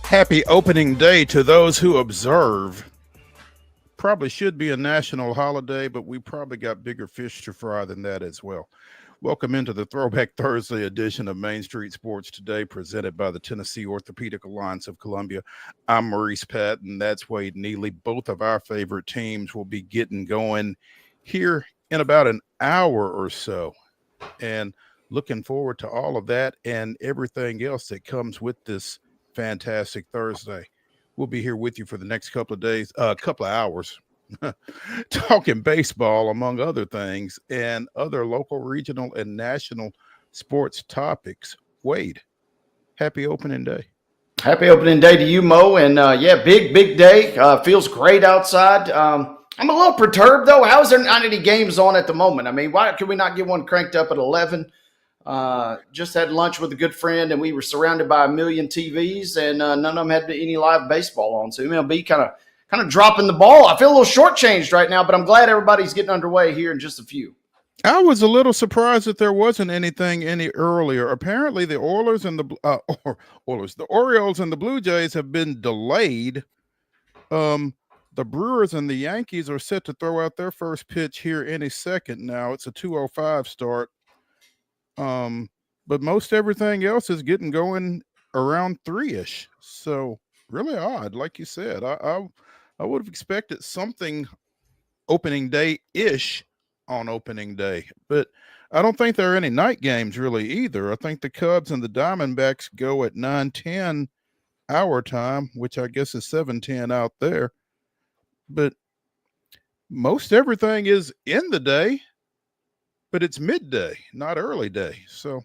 Happy opening day to those who observe. Probably should be a national holiday, but we probably got bigger fish to fry than that as well. Welcome into the Throwback Thursday edition of Main Street Sports Today, presented by the Tennessee Orthopedic Alliance of Columbia. I'm Maurice Patton. That's Wade Neely. Both of our favorite teams will be getting going here in about an hour or so. And looking forward to all of that and everything else that comes with this fantastic Thursday. We'll be here with you for the next couple of days, couple of hours, talking baseball, among other things, and other local, regional, and national sports topics. Wade, happy opening day. Happy opening day to you, Mo. And big day. Feels great outside. I'm a little perturbed, though. How is there not any games on at the moment? I mean, why could we not get one cranked up at 11? Just had lunch with a good friend, and we were surrounded by a million TVs, and none of them had any live baseball on. So MLB kind of dropping the ball. I feel a little shortchanged right now, but I'm glad everybody's getting underway here in just a few. I was a little surprised that there wasn't anything any earlier. Apparently, the Orioles and the Blue Jays have been delayed. The Brewers and the Yankees are set to throw out their first pitch here any second now. It's a 2:05 start. But most everything else is getting going around 3-ish. So really odd, like you said. I would have expected something opening day-ish on opening day, but I don't think there are any night games really either. I think the Cubs and the Diamondbacks go at 9:10 our time, which I guess is 7:10 out there. But most everything is in the day, but it's midday, not early day. So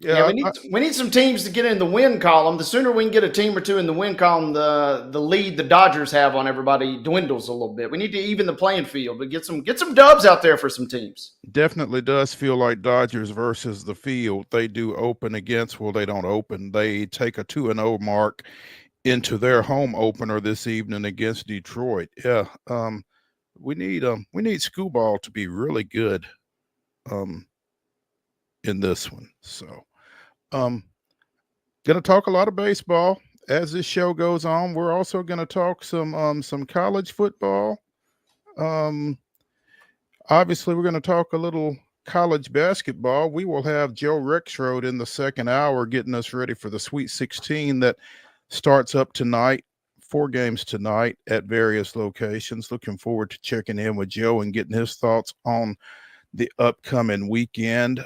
yeah, we need some teams to get in the win column. The sooner we can get a team or two in the win column, the lead the Dodgers have on everybody dwindles a little bit. We need to even the playing field, but get some dubs out there for some teams. Definitely does feel like Dodgers versus the field. They do open against, well, they don't open. They take a 2-0 mark into their home opener this evening against Detroit. Yeah, we need school ball to be really good in this one. So gonna talk a lot of baseball as this show goes on. We're also gonna talk some college football. Obviously we're gonna talk a little college basketball. We will have Joe Rexrode in the second hour getting us ready for the Sweet 16 that starts up tonight. 4 games tonight at various locations. Looking forward to checking in with Joe and getting his thoughts on the upcoming weekend.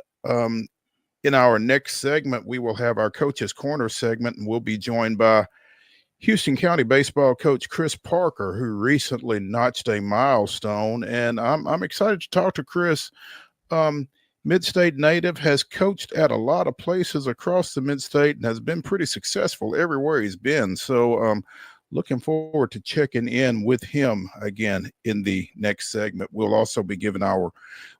In our next segment, we will have our Coach's Corner segment, and we'll be joined by Houston County baseball coach Chris Parker, who recently notched a milestone. And I'm excited to talk to Chris. Mid-State native, has coached at a lot of places across the Mid-State and has been pretty successful everywhere he's been. So looking forward to checking in with him again in the next segment. We'll also be giving our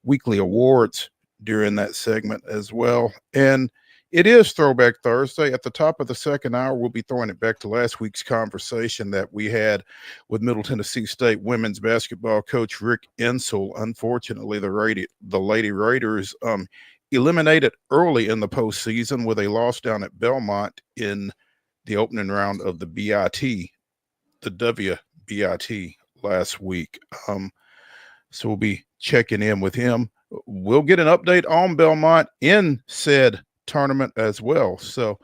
weekly awards during that segment as well. And it is Throwback Thursday. At the top of the second hour, we'll be throwing it back to last week's conversation that we had with Middle Tennessee State women's basketball coach Rick INSELL. Unfortunately, the Lady Raiders eliminated early in the postseason with a loss down at Belmont in the opening round of the WBIT last week. So we'll be checking in with him. We'll get an update on Belmont in said tournament as well. So,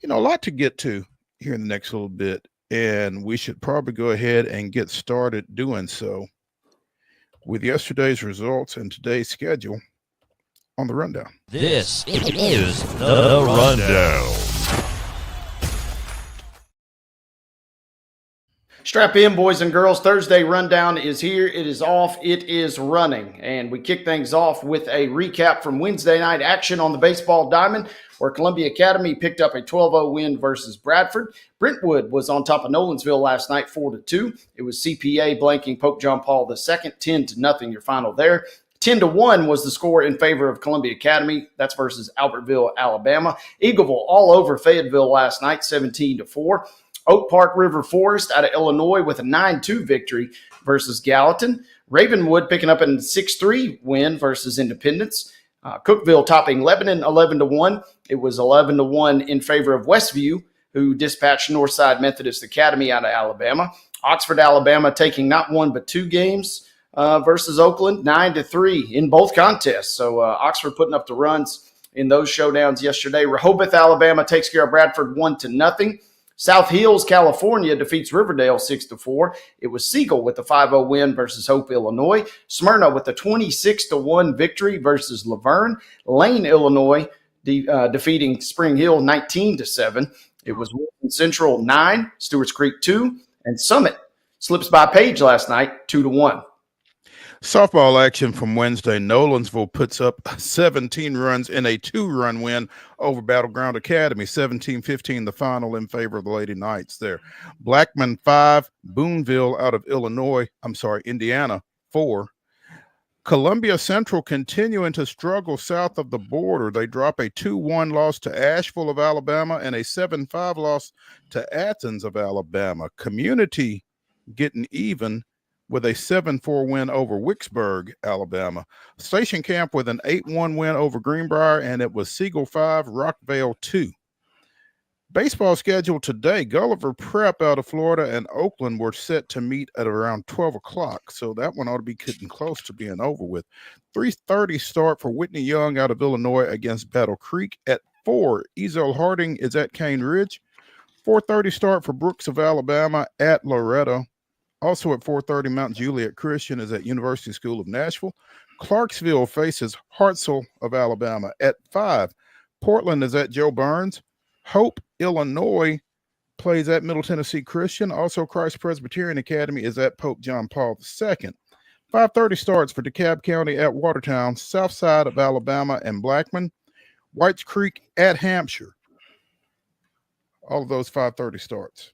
a lot to get to here in the next little bit, and we should probably go ahead and get started doing so with yesterday's results and today's schedule on the rundown. This is the rundown. Strap in, boys and girls. Thursday Rundown is here. It is off. It is running. And we kick things off with a recap from Wednesday night action on the baseball diamond, where Columbia Academy picked up a 12-0 win versus Bradford. Brentwood was on top of Nolensville last night, 4-2. It was CPA blanking Pope John Paul II, 10-0 your final there. 10-1 was the score in favor of Columbia Academy. That's versus Albertville, Alabama. Eagleville all over Fayetteville last night, 17-4. Oak Park River Forest out of Illinois with a 9-2 victory versus Gallatin. Ravenwood picking up a 6-3 win versus Independence. Cookeville topping Lebanon 11-1. It was 11-1 in favor of Westview who dispatched Northside Methodist Academy out of Alabama. Oxford, Alabama taking not one but two games versus Oakland, 9-3 in both contests. So Oxford putting up the runs in those showdowns yesterday. Rehoboth, Alabama takes care of Bradford 1-0. South Hills, California defeats Riverdale 6-4. It was Siegel with the 5-0 win versus Hope, Illinois. Smyrna with the 26-1 victory versus Laverne. Lane, Illinois defeating Spring Hill 19-7. It was Wilson Central 9, Stewart's Creek 2, and Summit slips by Page last night 2-1. Softball action from Wednesday. Nolensville puts up 17 runs in a 2-run win over Battleground Academy. 17-15 the final in favor of the Lady Knights there. Blackman 5, Boonville out of Indiana 4. Columbia Central continuing to struggle south of the border. They drop a 2-1 loss to Asheville of Alabama and a 7-5 loss to Athens of Alabama. Community getting even with a 7-4 win over Wicksburg, Alabama. Station Camp with an 8-1 win over Greenbrier, and it was Siegel 5, Rockvale 2. Baseball schedule today, Gulliver Prep out of Florida and Oakland were set to meet at around 12 o'clock, so that one ought to be getting close to being over with. 3:30 start for Whitney Young out of Illinois against Battle Creek. At 4, Ezel Harding is at Cane Ridge. 4:30 start for Brooks of Alabama at Loretto. Also at 4:30, Mount Juliet Christian is at University School of Nashville. Clarksville faces Hartselle of Alabama. At 5, Portland is at Joe Burns. Hope, Illinois plays at Middle Tennessee Christian. Also, Christ Presbyterian Academy is at Pope John Paul II. 5:30 starts for DeKalb County at Watertown, South Side of Alabama and Blackman. Whites Creek at Hampshire. All of those 5:30 starts.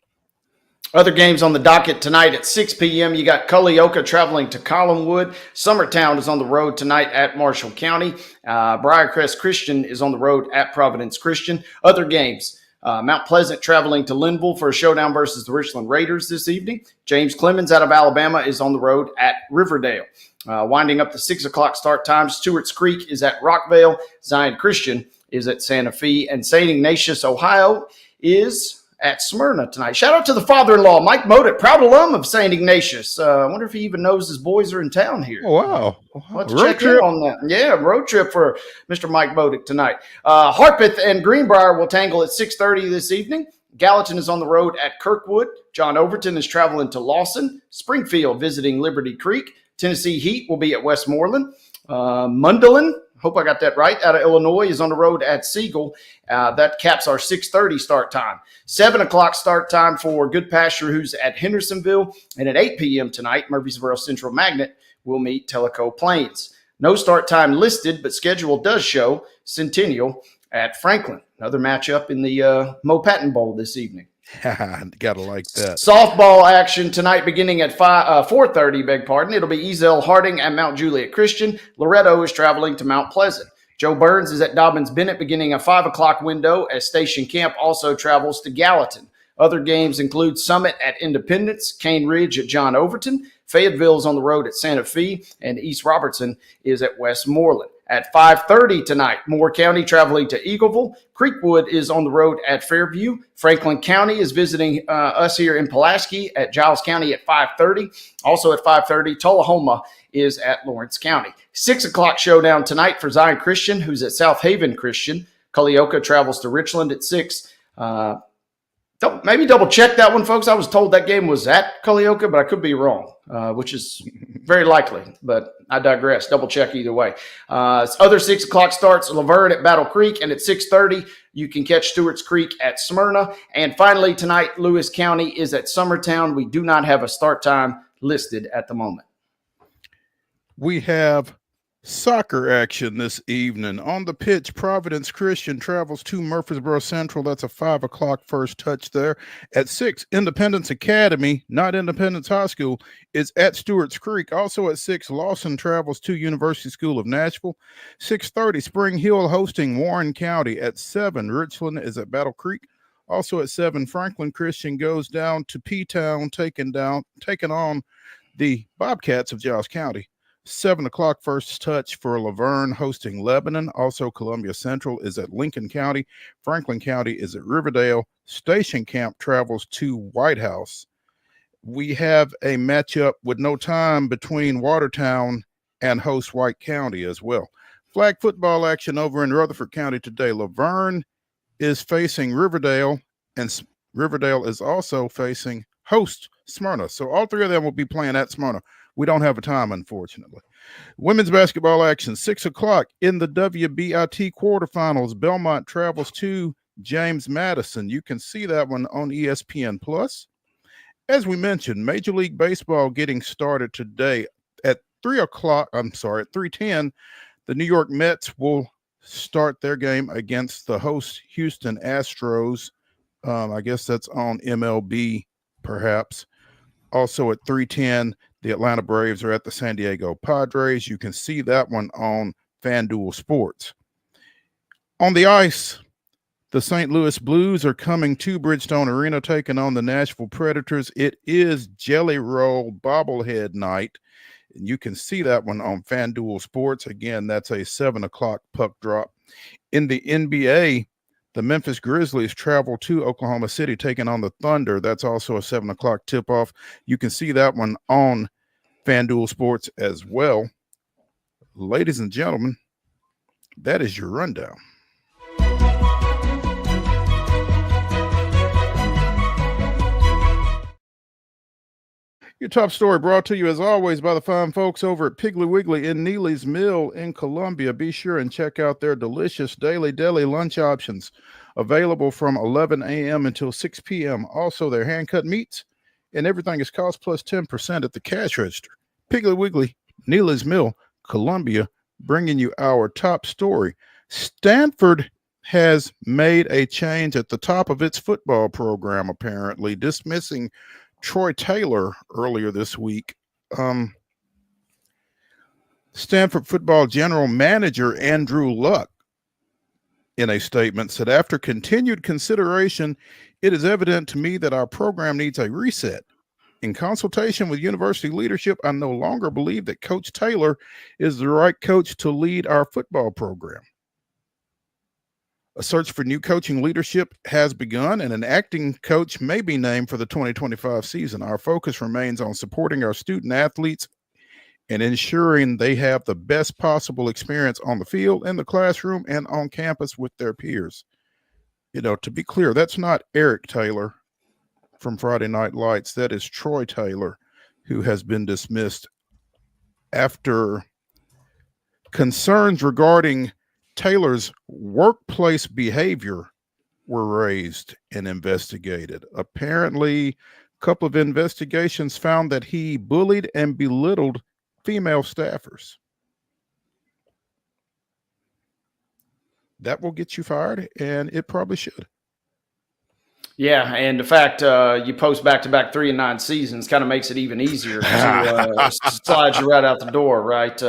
Other games on the docket tonight at 6 p.m. You got Culleoka traveling to Collinwood. Summertown is on the road tonight at Marshall County. Briarcrest Christian is on the road at Providence Christian. Other games, Mount Pleasant traveling to Linville for a showdown versus the Richland Raiders this evening. James Clemens out of Alabama is on the road at Riverdale. Winding up the 6 o'clock start time, Stewart's Creek is at Rockvale. Zion Christian is at Santa Fe. And St. Ignatius, Ohio is at Smyrna tonight. Shout out to the father-in-law, Mike Modic, proud alum of St. Ignatius. I wonder if he even knows his boys are in town here. Oh, wow. Let's check in on that. Yeah, road trip for Mr. Mike Modic tonight. Harpeth and Greenbrier will tangle at 6:30 this evening. Gallatin is on the road at Kirkwood. John Overton is traveling to Lawson. Springfield visiting Liberty Creek. Tennessee Heat will be at Westmoreland. Mundelein, hope I got that right, out of Illinois is on the road at Siegel. That caps our 6:30 start time. 7 o'clock start time for Good Pasture, who's at Hendersonville. And at 8 p.m. tonight, Murfreesboro Central Magnet will meet Tellico Plains. No start time listed, but schedule does show Centennial at Franklin. Another matchup in the Mo Patton Bowl this evening. Gotta like that. Softball action tonight beginning at 4:30, beg pardon. It'll be Ezel Harding at Mount Juliet Christian. Loretto is traveling to Mount Pleasant. Joe Burns is at Dobbins Bennett beginning a 5 o'clock window as Station Camp also travels to Gallatin. Other games include Summit at Independence, Cane Ridge at John Overton, Fayetteville is on the road at Santa Fe, and East Robertson is at Westmoreland. At 5:30 tonight, Moore County traveling to Eagleville. Creekwood is on the road at Fairview. Franklin County is visiting us here in Pulaski at Giles County at 5:30. Also at 5:30, Tullahoma is at Lawrence County. 6 o'clock showdown tonight for Zion Christian, who's at South Haven Christian. Culleoka travels to Richland at 6. Maybe double check that one, folks. I was told that game was at Culleoka, but I could be wrong, which is very likely, but I digress. Double check either way. Other 6 o'clock starts, Laverne at Battle Creek, and at 6:30, you can catch Stewart's Creek at Smyrna. And finally tonight, Lewis County is at Summertown. We do not have a start time listed at the moment. We have soccer action this evening. On the pitch, Providence Christian travels to Murfreesboro Central. That's a 5 o'clock first touch there. At 6, Independence Academy, not Independence High School, is at Stewart's Creek. Also at 6, Lawson travels to University School of Nashville. 6:30, Spring Hill hosting Warren County. At 7, Richland is at Battle Creek. Also at 7, Franklin Christian goes down to P-Town, taking on the Bobcats of Giles County. 7 o'clock first touch for Laverne hosting Lebanon. Also, Columbia Central is at Lincoln County. Franklin County is at Riverdale. Station Camp travels to White House. We have a matchup with no time between Watertown and host White County as well. Flag football action over in Rutherford County today. Laverne is facing Riverdale, and Riverdale is also facing host Smyrna. So all three of them will be playing at Smyrna. We don't have a time, unfortunately. Women's basketball action, 6 o'clock in the WBIT quarterfinals. Belmont travels to James Madison. You can see that one on ESPN+. As we mentioned, Major League Baseball getting started today at 3:10. The New York Mets will start their game against the host Houston Astros. I guess that's on MLB, perhaps. Also at 3:10, the Atlanta Braves are at the San Diego Padres. You can see that one on FanDuel Sports. On the ice, the St. Louis Blues are coming to Bridgestone Arena, taking on the Nashville Predators. It is Jelly Roll bobblehead night, and you can see that one on FanDuel Sports. Again, that's a 7 o'clock puck drop. In the NBA, the Memphis Grizzlies travel to Oklahoma City, taking on the Thunder. That's also a 7 o'clock tip-off. You can see that one on FanDuel Sports as well. Ladies and gentlemen, that is your rundown. Your top story brought to you, as always, by the fine folks over at Piggly Wiggly in Neely's Mill in Columbia. Be sure and check out their delicious daily deli lunch options, available from 11 a.m. until 6 p.m. Also, their hand-cut meats, and everything is cost plus 10% at the cash register. Piggly Wiggly, Neely's Mill, Columbia, bringing you our top story. Stanford has made a change at the top of its football program, apparently, dismissing Troy Taylor earlier this week. Stanford football general manager Andrew Luck, in a statement, said, "After continued consideration, it is evident to me that our program needs a reset. In consultation with university leadership, I no longer believe that Coach Taylor is the right coach to lead our football program. A search for new coaching leadership has begun, and an acting coach may be named for the 2025 season. Our focus remains on supporting our student athletes and ensuring they have the best possible experience on the field, in the classroom, and on campus with their peers." You know, to be clear, that's not Eric Taylor from Friday Night Lights. That is Troy Taylor, who has been dismissed after concerns regarding Taylor's workplace behavior were raised and investigated. Apparently, a couple of investigations found that he bullied and belittled female staffers. That will get you fired, and it probably should. Yeah, and the fact you post back-to-back 3 and 9 seasons kind of makes it even easier to slide you right out the door, right? 2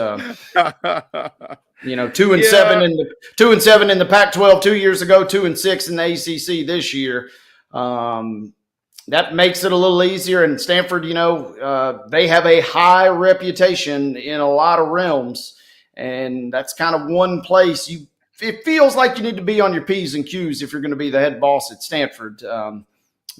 and 7 in the 2 and 7 in the Pac-12 2 years ago, 2 and 6 in the ACC this year. That makes it a little easier. And Stanford, they have a high reputation in a lot of realms, and that's kind of one place it feels like you need to be on your P's and Q's if you're going to be the head boss at Stanford.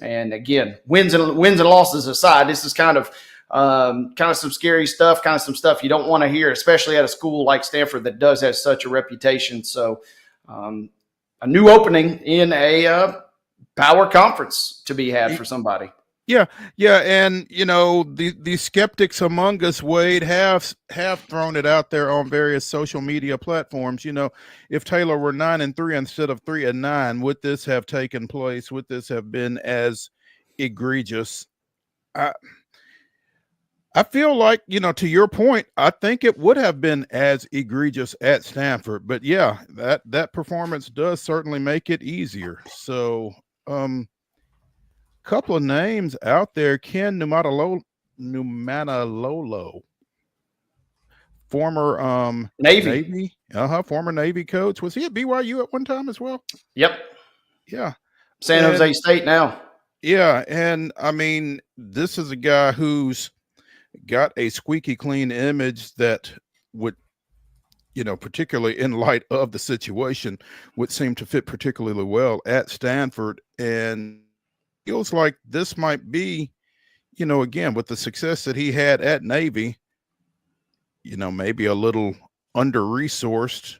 And again, wins and losses aside, this is kind of some scary stuff, kind of some stuff you don't want to hear, especially at a school like Stanford that does have such a reputation. So a new opening in a power conference to be had for somebody. Yeah, and the skeptics among us, Wade, have thrown it out there on various social media platforms. If Taylor were 9-3 instead of 3-9, would this have taken place? Would this have been as egregious? I feel like, to your point, I think it would have been as egregious at Stanford. But yeah, that performance does certainly make it easier. So, couple of names out there. Ken Numatalolo, former Navy, former Navy coach. Was he at BYU at one time as well? Yep. Yeah. San Jose State now. Yeah, and I mean, this is a guy who's got a squeaky clean image that would, particularly in light of the situation, would seem to fit particularly well at Stanford. And feels like this might be, again, with the success that he had at Navy, maybe a little under-resourced.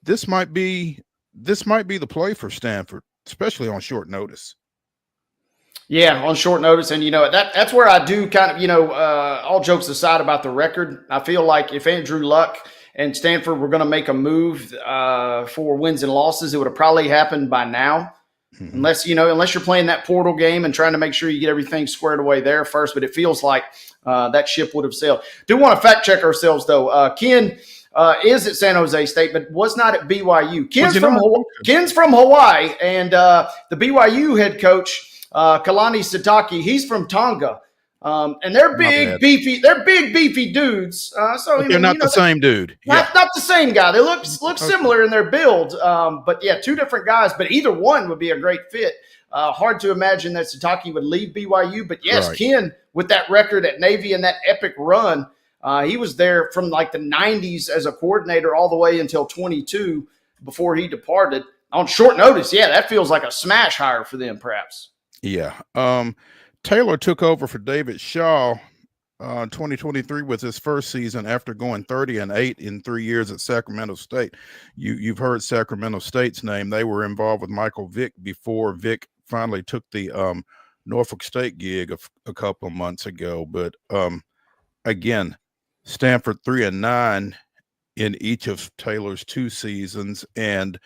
This might be the play for Stanford, especially on short notice. Yeah, on short notice. And, that's where I do kind of, all jokes aside about the record, I feel like if Andrew Luck and Stanford were going to make a move for wins and losses, it would have probably happened by now. Mm-hmm. Unless you're playing that portal game and trying to make sure you get everything squared away there first. But it feels like that ship would have sailed. Do want to fact check ourselves, though. Ken is at San Jose State, but was not at BYU. Ken's from Hawaii, and the BYU head coach, Kalani Sitake, he's from Tonga. And they're big, beefy dudes. So they're not the same dude. Not the same guy. They look similar in their build. But yeah, two different guys, but either one would be a great fit. Hard to imagine that Sitake would leave BYU, but yes, right. Ken, with that record at Navy and that epic run, he was there from like the 90s as a coordinator all the way until 22 before he departed. On short notice, yeah, that feels like a smash hire for them, perhaps. Yeah. Taylor took over for David Shaw. 2023 was his first season after going 30-8 in 3 years at Sacramento State. You've heard Sacramento State's name. They were involved with Michael Vick before Vick finally took the Norfolk State gig a couple of months ago. But again, Stanford 3-9 in each of Taylor's 2 seasons and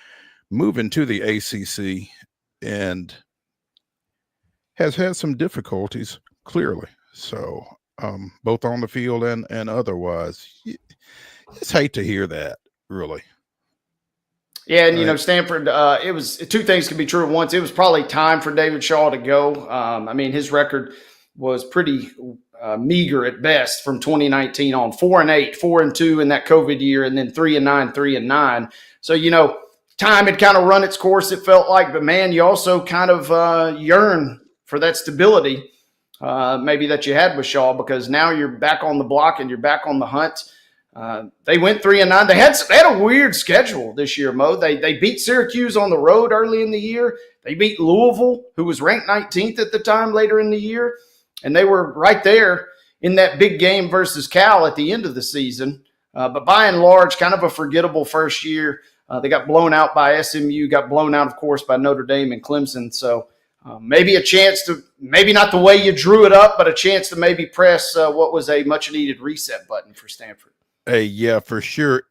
moving to the ACC, and has had some difficulties, clearly. So both on the field and otherwise. Just hate to hear that, really. Yeah, and, Stanford, it was 2 things can be true at once. It was probably time for David Shaw to go. His record was pretty meager at best from 2019 on, 4-8, 4-2 in that COVID year, and then 3-9, 3-9. So, time had kind of run its course, it felt like. But, man, you also kind of yearn for that stability maybe that you had with Shaw, because now you're back on the block and you're back on the hunt. They went 3-9. They had a weird schedule this year, Mo. They beat Syracuse on the road early in the year. They beat Louisville, who was ranked 19th at the time, later in the year. And they were right there in that big game versus Cal at the end of the season. But by and large, kind of a forgettable first year. They got blown out by SMU, got blown out, of course, by Notre Dame and Clemson. So maybe a chance to, maybe not the way you drew it up, but a chance to maybe press what was a much-needed reset button for Stanford. Yeah, for sure.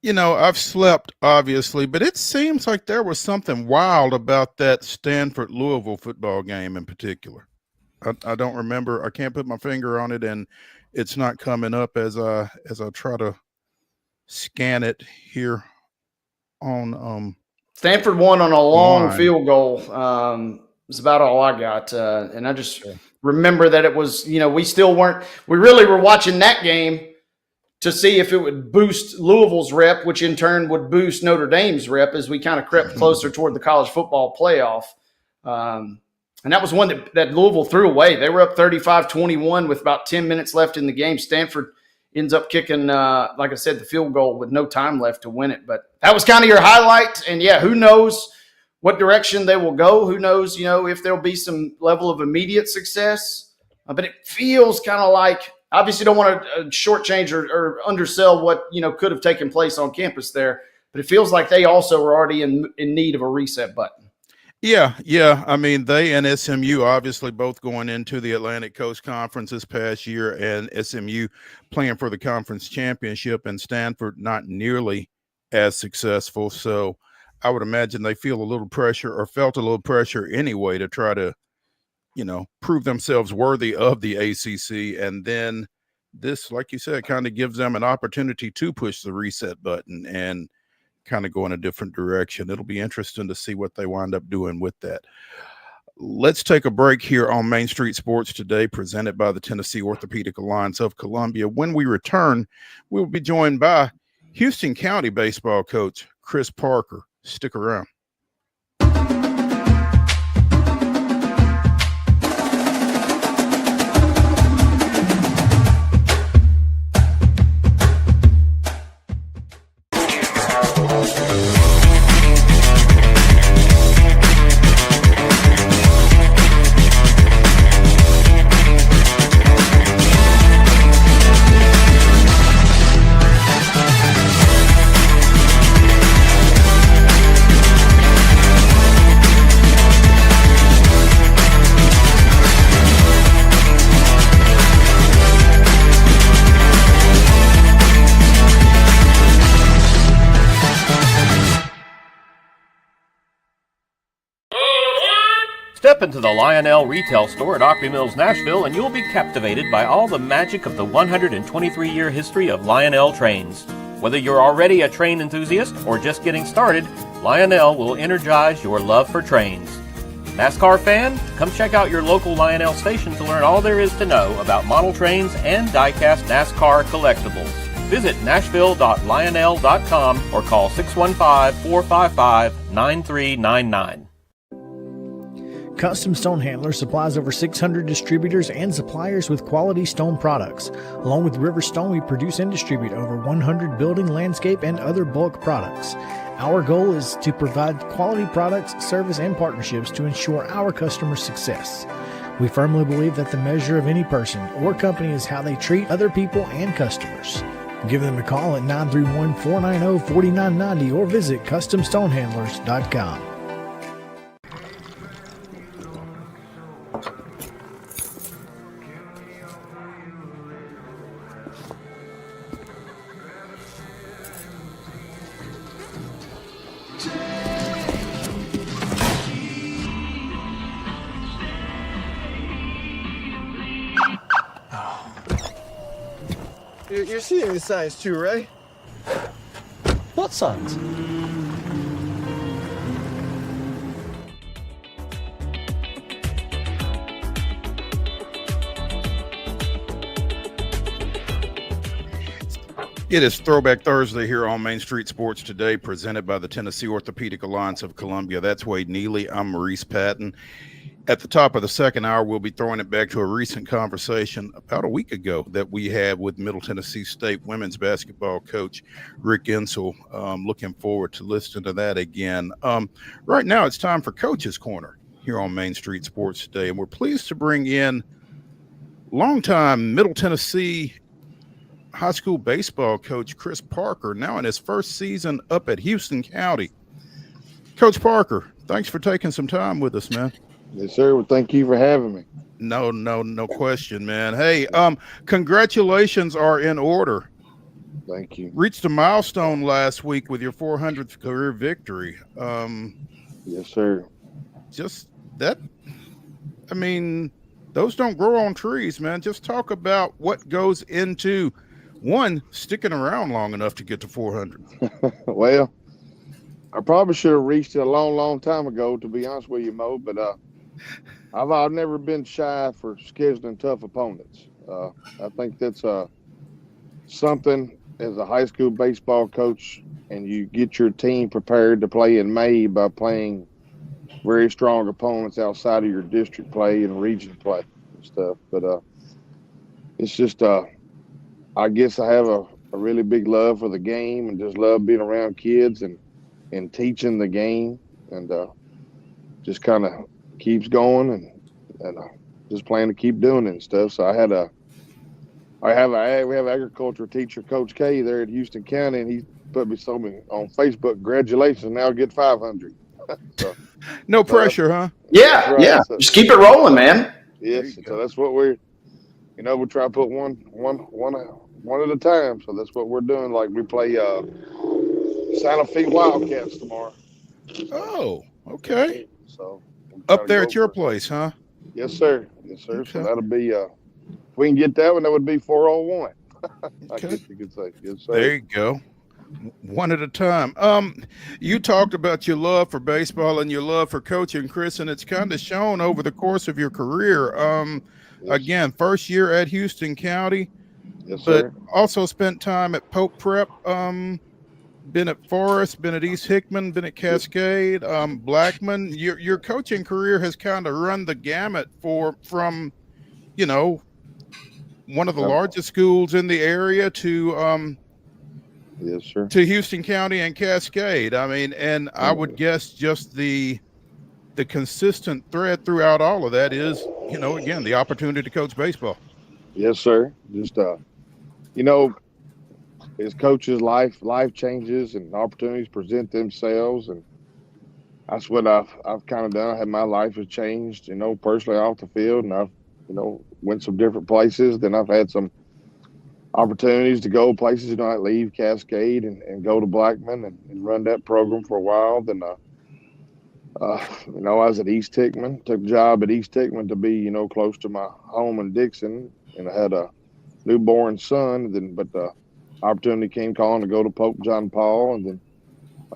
I've slept, obviously, but it seems like there was something wild about that Stanford-Louisville football game in particular. I don't remember. I can't put my finger on it, and it's not coming up as I try to scan it here on Stanford won on a long field goal. It's about all I got. And I just remember that it was, we really were watching that game to see if it would boost Louisville's rep, which in turn would boost Notre Dame's rep as we kind of crept closer toward the college football playoff. And that was one that Louisville threw away. They were up 35-21 with about 10 minutes left in the game. Stanford ends up kicking, like I said, the field goal with no time left to win it. But that was kind of your highlight. And, yeah, who knows what direction they will go. Who knows, if there'll be some level of immediate success. But it feels kind of like, obviously don't want to shortchange or undersell what, could have taken place on campus there. But it feels like they also were already in need of a reset button. Yeah. They and SMU obviously both going into the Atlantic Coast Conference this past year, and SMU playing for the conference championship, and Stanford not nearly as successful. So I would imagine they feel a little pressure, or felt a little pressure anyway, to try to, prove themselves worthy of the ACC. And then this, like you said, kind of gives them an opportunity to push the reset button and kind of go in a different direction. It'll be interesting to see what they wind up doing with that. Let's take a break here on Main Street Sports Today, presented by the Tennessee Orthopedic Alliance of Columbia. When we return, we'll be joined by Houston County baseball coach Chris Parker. Stick around. Step into the Lionel retail store at Opry Mills, Nashville, and you'll be captivated by all the magic of the 123-year history of Lionel trains. Whether you're already a train enthusiast or just getting started, Lionel will energize your love for trains. NASCAR fan? Come check out your local Lionel station to learn all there is to know about model trains and die-cast NASCAR collectibles. Visit nashville.lionel.com or call 615-455-9399. Custom Stone Handler supplies over 600 distributors and suppliers with quality stone products. Along with River Stone, we produce and distribute over 100 building, landscape, and other bulk products. Our goal is to provide quality products, service, and partnerships to ensure our customers' success. We firmly believe that the measure of any person or company is how they treat other people and customers. Give them a call at 931-490-4990 or visit CustomStonehandlers.com. You're seeing the signs too, right? What signs? It is Throwback Thursday here on Main Street Sports Today, presented by the Tennessee Orthopedic Alliance of Columbia. That's Wade Neely. I'm Maurice Patton. At the top of the second hour, we'll be throwing it back to a recent conversation about a week ago that we had with Middle Tennessee State women's basketball coach Rick INSELL. Looking forward to listening to that again. Right now, it's time for Coach's Corner here on Main Street Sports Today, and we're pleased to bring in longtime Middle Tennessee high school baseball coach Chris Parker, now in his first season up at Houston County. Coach Parker, thanks for taking some time with us, man. Yes, sir. Well, thank you for having me. No question, man. Hey, congratulations are in order. Thank you. Reached a milestone last week with your 400th career victory. Yes, sir. Just that, I mean, those don't grow on trees, man. Just talk about what goes into one sticking around long enough to get to 400. Well, I probably should have reached it a long time ago, to be honest with you, Mo, but I've never been shy for scheduling tough opponents. I think that's something as a high school baseball coach, and you get your team prepared to play in May by playing very strong opponents outside of your district play and region play and stuff. But it's just I guess I have a really big love for the game and just love being around kids and teaching the game, and just kind of keeps going and just plan to keep doing it and stuff. So we have an agriculture teacher, Coach K, there at Houston County, and he told me on Facebook, congratulations, now get 500. So, no pressure, huh? Yeah, right. yeah. So, Just keep it rolling, man. yes, so that's what we try to put one at a time. So that's what we're doing. Like we play Santa Fe Wildcats tomorrow. Oh, okay. So Up there at your place, huh? Yes, sir. Yes, sir. Okay. So that'll be if we can get that one, that would be 401. I Okay. guess you could say. Yes, sir. There you go. One at a time. You talked about your love for baseball and your love for coaching, Chris, and it's kind of shown over the course of your career. Yes. Again, first year at Houston County, Yes, but sir. also spent time at Polk Prep, been at Forest, been at East Hickman, been at Cascade, Blackman. Your coaching career has kind of run the gamut from, one of the largest schools in the area to Yes, sir. to Houston County and Cascade. I mean, and I would guess just the consistent thread throughout all of that is, again, the opportunity to coach baseball. Yes, sir. Just as coaches, life changes and opportunities present themselves, and that's what I've kind of done. My life has changed, personally off the field, and I've went some different places. Then I've had some opportunities to go places, I leave Cascade and go to Blackman and run that program for a while. Then I was at East Hickman, took a job at East Hickman to be, close to my home in Dixon, and I had a newborn son. But the opportunity came calling to go to Pope John Paul, and then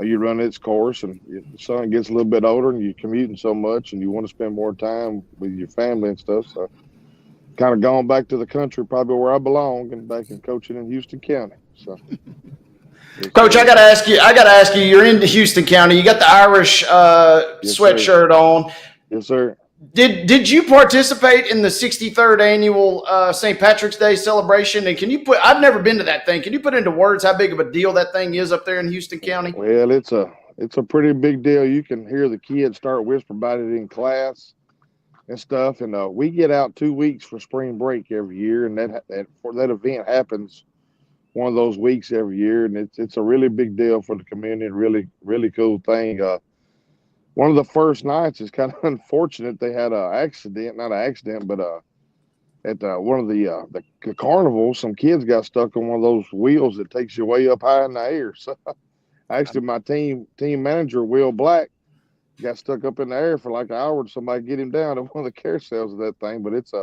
you run its course, and your son gets a little bit older, and you're commuting so much, and you want to spend more time with your family and stuff. So, kind of gone back to the country, probably where I belong, and back in coaching in Houston County. So. Coach, I got to ask you, you're in Houston County. You got the Irish sweatshirt on. Yes, sir. Did you participate in the 63rd annual St. Patrick's Day celebration? And I've never been to that thing. Can you put into words how big of a deal that thing is up there in Houston County? Well, it's a pretty big deal. You can hear the kids start whispering about it in class and stuff. And we get out 2 weeks for spring break every year, and that event happens one of those weeks every year, and it's a really big deal for the community. Really, really cool thing. One of the first nights is kind of unfortunate. They had an accident, not an accident, but at one of the carnivals, some kids got stuck on one of those wheels that takes you way up high in the air. So actually, my team manager, Will Black, got stuck up in the air for like an hour. Somebody get him down at one of the carousels of that thing. But it's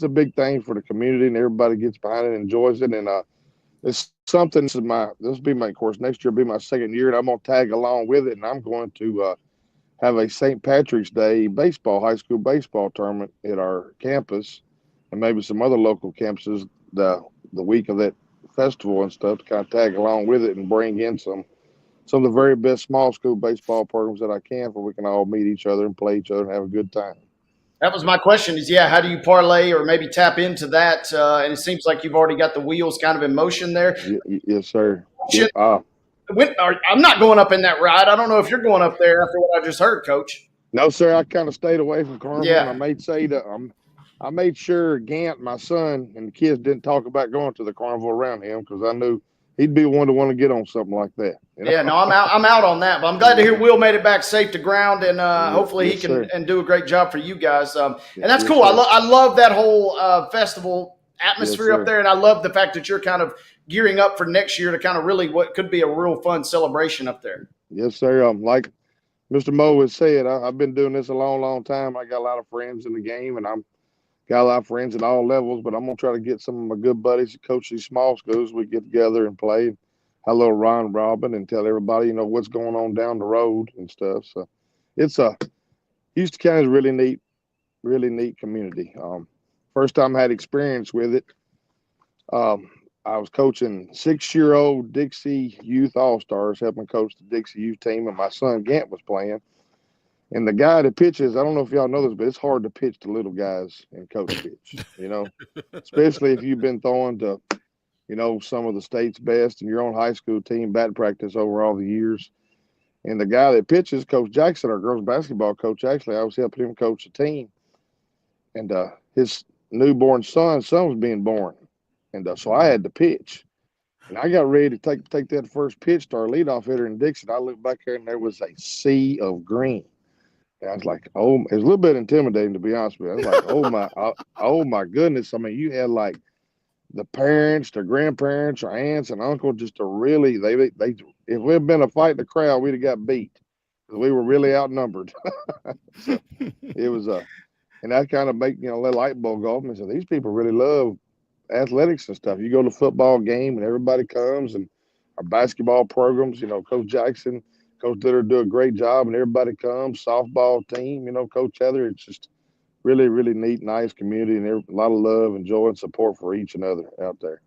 a big thing for the community, and everybody gets behind it and enjoys it. And it's something. This will be my course next year. Will be my second year, and I'm gonna tag along with it. And I'm going to have a St. Patrick's Day high school baseball tournament at our campus, and maybe some other local campuses the week of that festival and stuff to kind of tag along with it and bring in some of the very best small school baseball programs that I can, where we can all meet each other and play each other and have a good time. That was my question is, how do you parlay or maybe tap into that? And it seems like you've already got the wheels kind of in motion there. Yes, sir. I'm not going up in that ride. I don't know if you're going up there after what I just heard, Coach. No, sir. I kind of stayed away from Carmel. Yeah. I made sure Gant, my son, and the kids didn't talk about going to the carnival around him, because I knew he'd be one to want to get on something like that. Yeah, no, I'm out on that. But I'm glad to hear Will made it back safe to ground, and hopefully he can and do a great job for you guys. And that's cool. I love that whole festival atmosphere up there, and I love the fact that you're kind of gearing up for next year to kind of really what could be a real fun celebration up there. Yes, sir. Like Mr. Moe has said, I've been doing this a long, long time. I got a lot of friends in the game, and I'm got a lot of friends at all levels, but I'm going to try to get some of my good buddies to coach these small schools. We get together and play. Hello, Ron Robin, and tell everybody, what's going on down the road and stuff. So it's Houston County is really neat community. First time I had experience with it. I was coaching 6-year-old Dixie Youth All-Stars, helping coach the Dixie Youth team, and my son Gant was playing. And the guy that pitches, I don't know if y'all know this, but it's hard to pitch to little guys in coach pitch, especially if you've been throwing to, some of the state's best and your own high school team bat practice over all the years. And the guy that pitches, Coach Jackson, our girls basketball coach, actually, I was helping him coach the team. And his newborn son was being born. And so I had to pitch. And I got ready to take that first pitch to our leadoff hitter in Dixon. I looked back there, and there was a sea of green. And I was like, it was a little bit intimidating, to be honest with you. I was like, oh my goodness. I mean, you had like the parents, the grandparents, our aunts and uncles, just to really, they if we'd been a fight in the crowd, we'd have got beat, because we were really outnumbered. So it was and that kind of make, let light bulb go off and say, these people really love athletics and stuff. You go to a football game and everybody comes, and our basketball programs, Coach Jackson, Coach Litter do a great job, and everybody comes. Softball team, Coach Heather. It's just really, really neat, nice community, and a lot of love and joy and support for each another out there.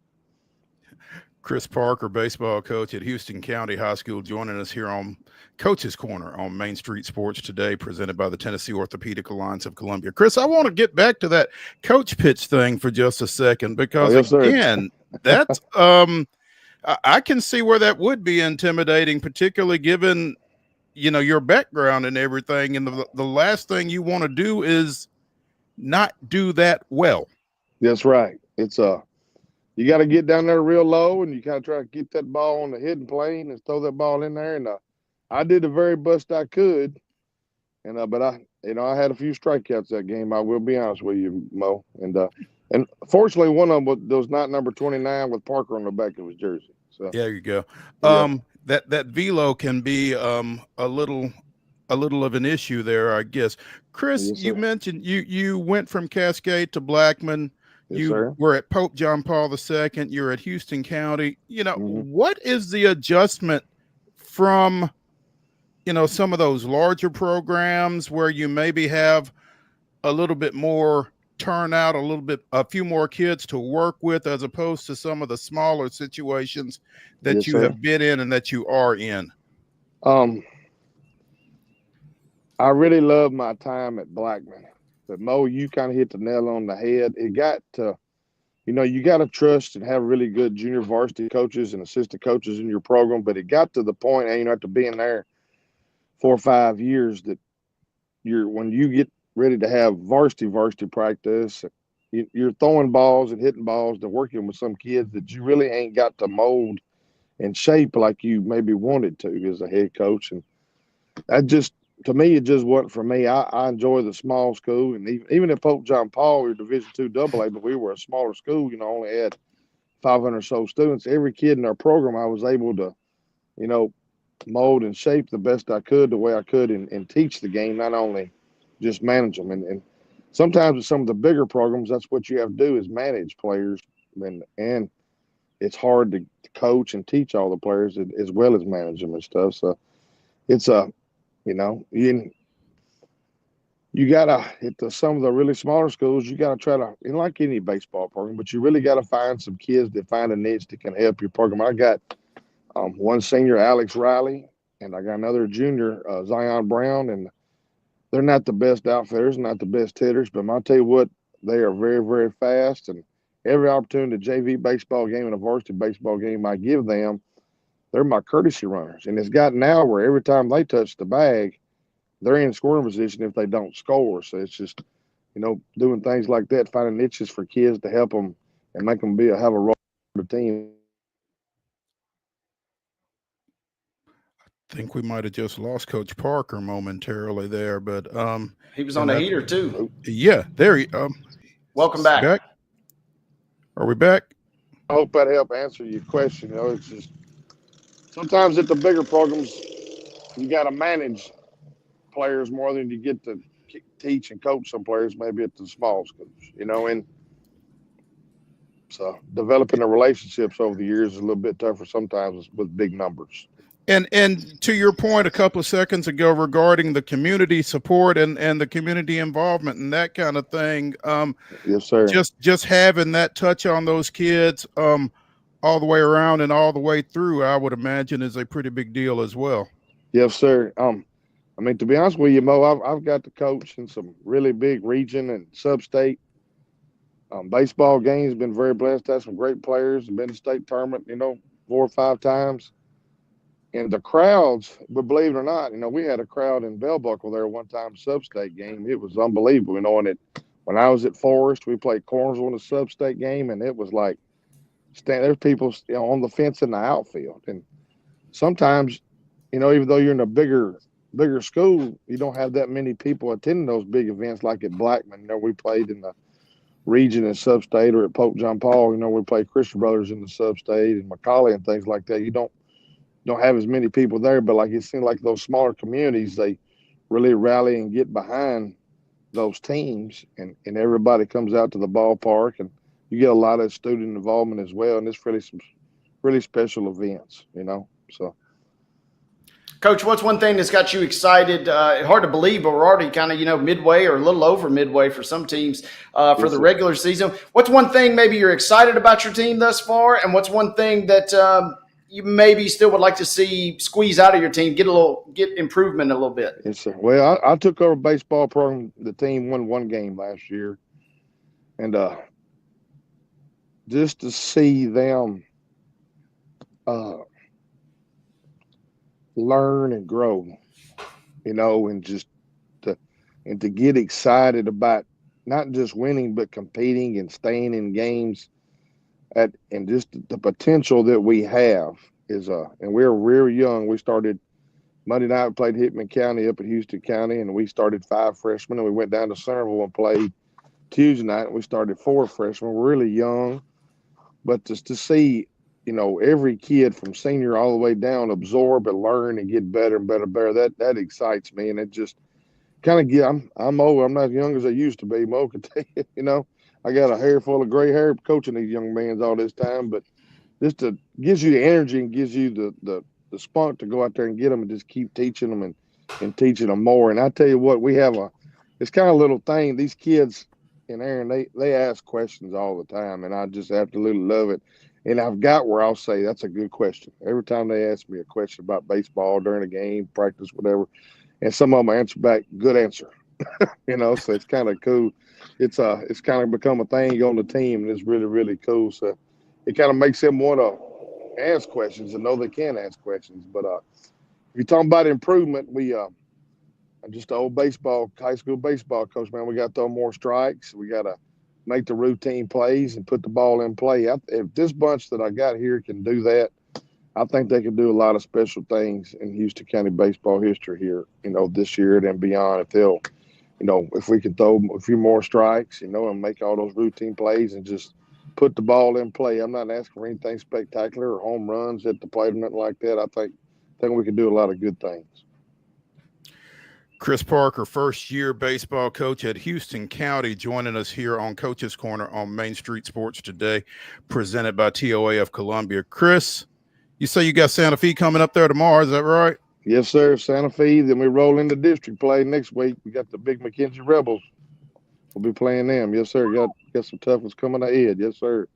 Chris Parker, baseball coach at Houston County High School, joining us here on Coach's Corner on Main Street Sports today, presented by the Tennessee Orthopedic Alliance of Columbia. Chris, I want to get back to that coach pitch thing for just a second, because again, that's I can see where that would be intimidating, particularly given, your background and everything. And the last thing you want to do is not do that well. That's right. It's you got to get down there real low, and you kind of try to keep that ball on the hidden plane and throw that ball in there. And I did the very best I could. And but I had a few strikeouts that game. I will be honest with you, Mo. And fortunately, one of them was not number 29 with Parker on the back of his jersey. So there you go. Yeah. That velo can be a little a little of an issue there, I guess. Chris, Yes, you sir. mentioned you went from Cascade to Blackman. Yes, You sir. were at Pope John Paul II. You're at Houston County. Mm-hmm. What is the adjustment from, some of those larger programs where you maybe have a little bit more turnout, a few more kids to work with, as opposed to some of the smaller situations that Yes, you sir. have been in and that you are in? I really love my time at Blackman. But Mo, you kind of hit the nail on the head. It got to, you got to trust and have really good junior varsity coaches and assistant coaches in your program. But it got to the point, after being there 4 or 5 years, that when you get ready to have varsity practice, you're throwing balls and hitting balls and working with some kids that you really ain't got to mold and shape like you maybe wanted to as a head coach. And that just, to me, it just wasn't for me. I enjoy the small school, and even at Pope John Paul, we were Division II AA, but we were a smaller school. Only had 500 or so students. Every kid in our program, I was able to, mold and shape the best I could, the way I could, and teach the game, not only just manage them. And sometimes with some of the bigger programs, that's what you have to do is manage players, and it's hard to coach and teach all the players as well as manage them and stuff. So it's you gotta at some of the really smaller schools, you gotta try to, like any baseball program, but you really gotta find some kids that find a niche that can help your program. I got one senior, Alex Riley, and I got another junior, Zion Brown, and they're not the best outfitters, not the best hitters, but I'll tell you what, they are very, very fast, and every opportunity, JV baseball game and a varsity baseball game I give them, they're my courtesy runners. And it's gotten now where every time they touch the bag, they're in scoring position if they don't score. So it's just, doing things like that, finding niches for kids to help them and make them have a role for the team. I think we might have just lost Coach Parker momentarily there, but he was on a heater too. Yeah, there he. Welcome back. Are we back? I hope that helped answer your question. It's just sometimes at the bigger programs, you got to manage players more than you get to teach and coach some players maybe at the small schools, and so developing the relationships over the years is a little bit tougher sometimes with big numbers. And to your point a couple of seconds ago regarding the community support and the community involvement and that kind of thing, yes, sir. Just having that touch on those kids all the way around and all the way through, I would imagine, is a pretty big deal as well. Yes, sir. To be honest with you, Mo, I've got to coach in some really big region and sub-state baseball games. Been very blessed. Had some great players. Been to state tournament, 4 or 5 times. And the crowds, but believe it or not, we had a crowd in Bell Buckle there one time, sub-state game. It was unbelievable. And when I was at Forest, we played Cornersville in a sub-state game, and it was like there's people on the fence in the outfield. And sometimes, even though you're in a bigger school, you don't have that many people attending those big events like at Blackman. We played in the region and sub-state, or at Pope John Paul, we played Christian Brothers in the sub-state and McCauley and things like that. You don't have as many people there, but like it seems like those smaller communities, they really rally and get behind those teams, and everybody comes out to the ballpark, and you get a lot of student involvement as well. And it's really some really special events, so. Coach, what's one thing that's got you excited? Hard to believe, but we're already kind of, midway or a little over midway for some teams for the regular season. What's one thing maybe you're excited about your team thus far? And what's one thing that you maybe still would like to see squeeze out of your team, get improvement a little bit? Yes, sir. Well, I took over baseball program. The team won 1 game last year. And just to see them learn and grow, and just to get excited about not just winning, but competing and staying in games and just the potential that we have is and we're real young. We started Monday night, we played Hickman County up at Houston County, and we started 5 freshmen, and we went down to Centerville and played Tuesday night, and we started 4 freshmen. We're really young, but just to see every kid from senior all the way down absorb and learn and get better and better and better. That excites me, and it just kind of get. I'm old. I'm not as young as I used to be. Mo can tell you. I got a hair full of gray hair coaching these young men all this time, but just gives you the energy and gives you the spunk to go out there and get them and just keep teaching them and teaching them more. And I tell you what, we have it's kind of a little thing. These kids and Aaron, they ask questions all the time, and I just absolutely love it. And I've got where I'll say that's a good question. Every time they ask me a question about baseball during a game, practice, whatever, and some of them answer back, good answer. So it's kind of cool. It's kind of become a thing on the team, and it's really, really cool. So it kind of makes them want to ask questions and know they can ask questions. But if you're talking about improvement, I'm just an old high school baseball coach, man. We got to throw more strikes. We got to make the routine plays and put the ball in play. If this bunch that I got here can do that, I think they can do a lot of special things in Houston County baseball history here, this year and beyond. If they'll, if we can throw a few more strikes, and make all those routine plays and just put the ball in play. I'm not asking for anything spectacular or home runs at the plate or nothing like that. I think we can do a lot of good things. Chris Parker, first-year baseball coach at Houston County, joining us here on Coach's Corner on Main Street Sports today, presented by TOA of Columbia. Chris, you say you got Santa Fe coming up there tomorrow, is that right? Yes, sir, Santa Fe. Then we roll into district play next week. We got the big McKenzie Rebels. We'll be playing them. Yes, sir. Got some tough ones coming ahead. Yes, sir.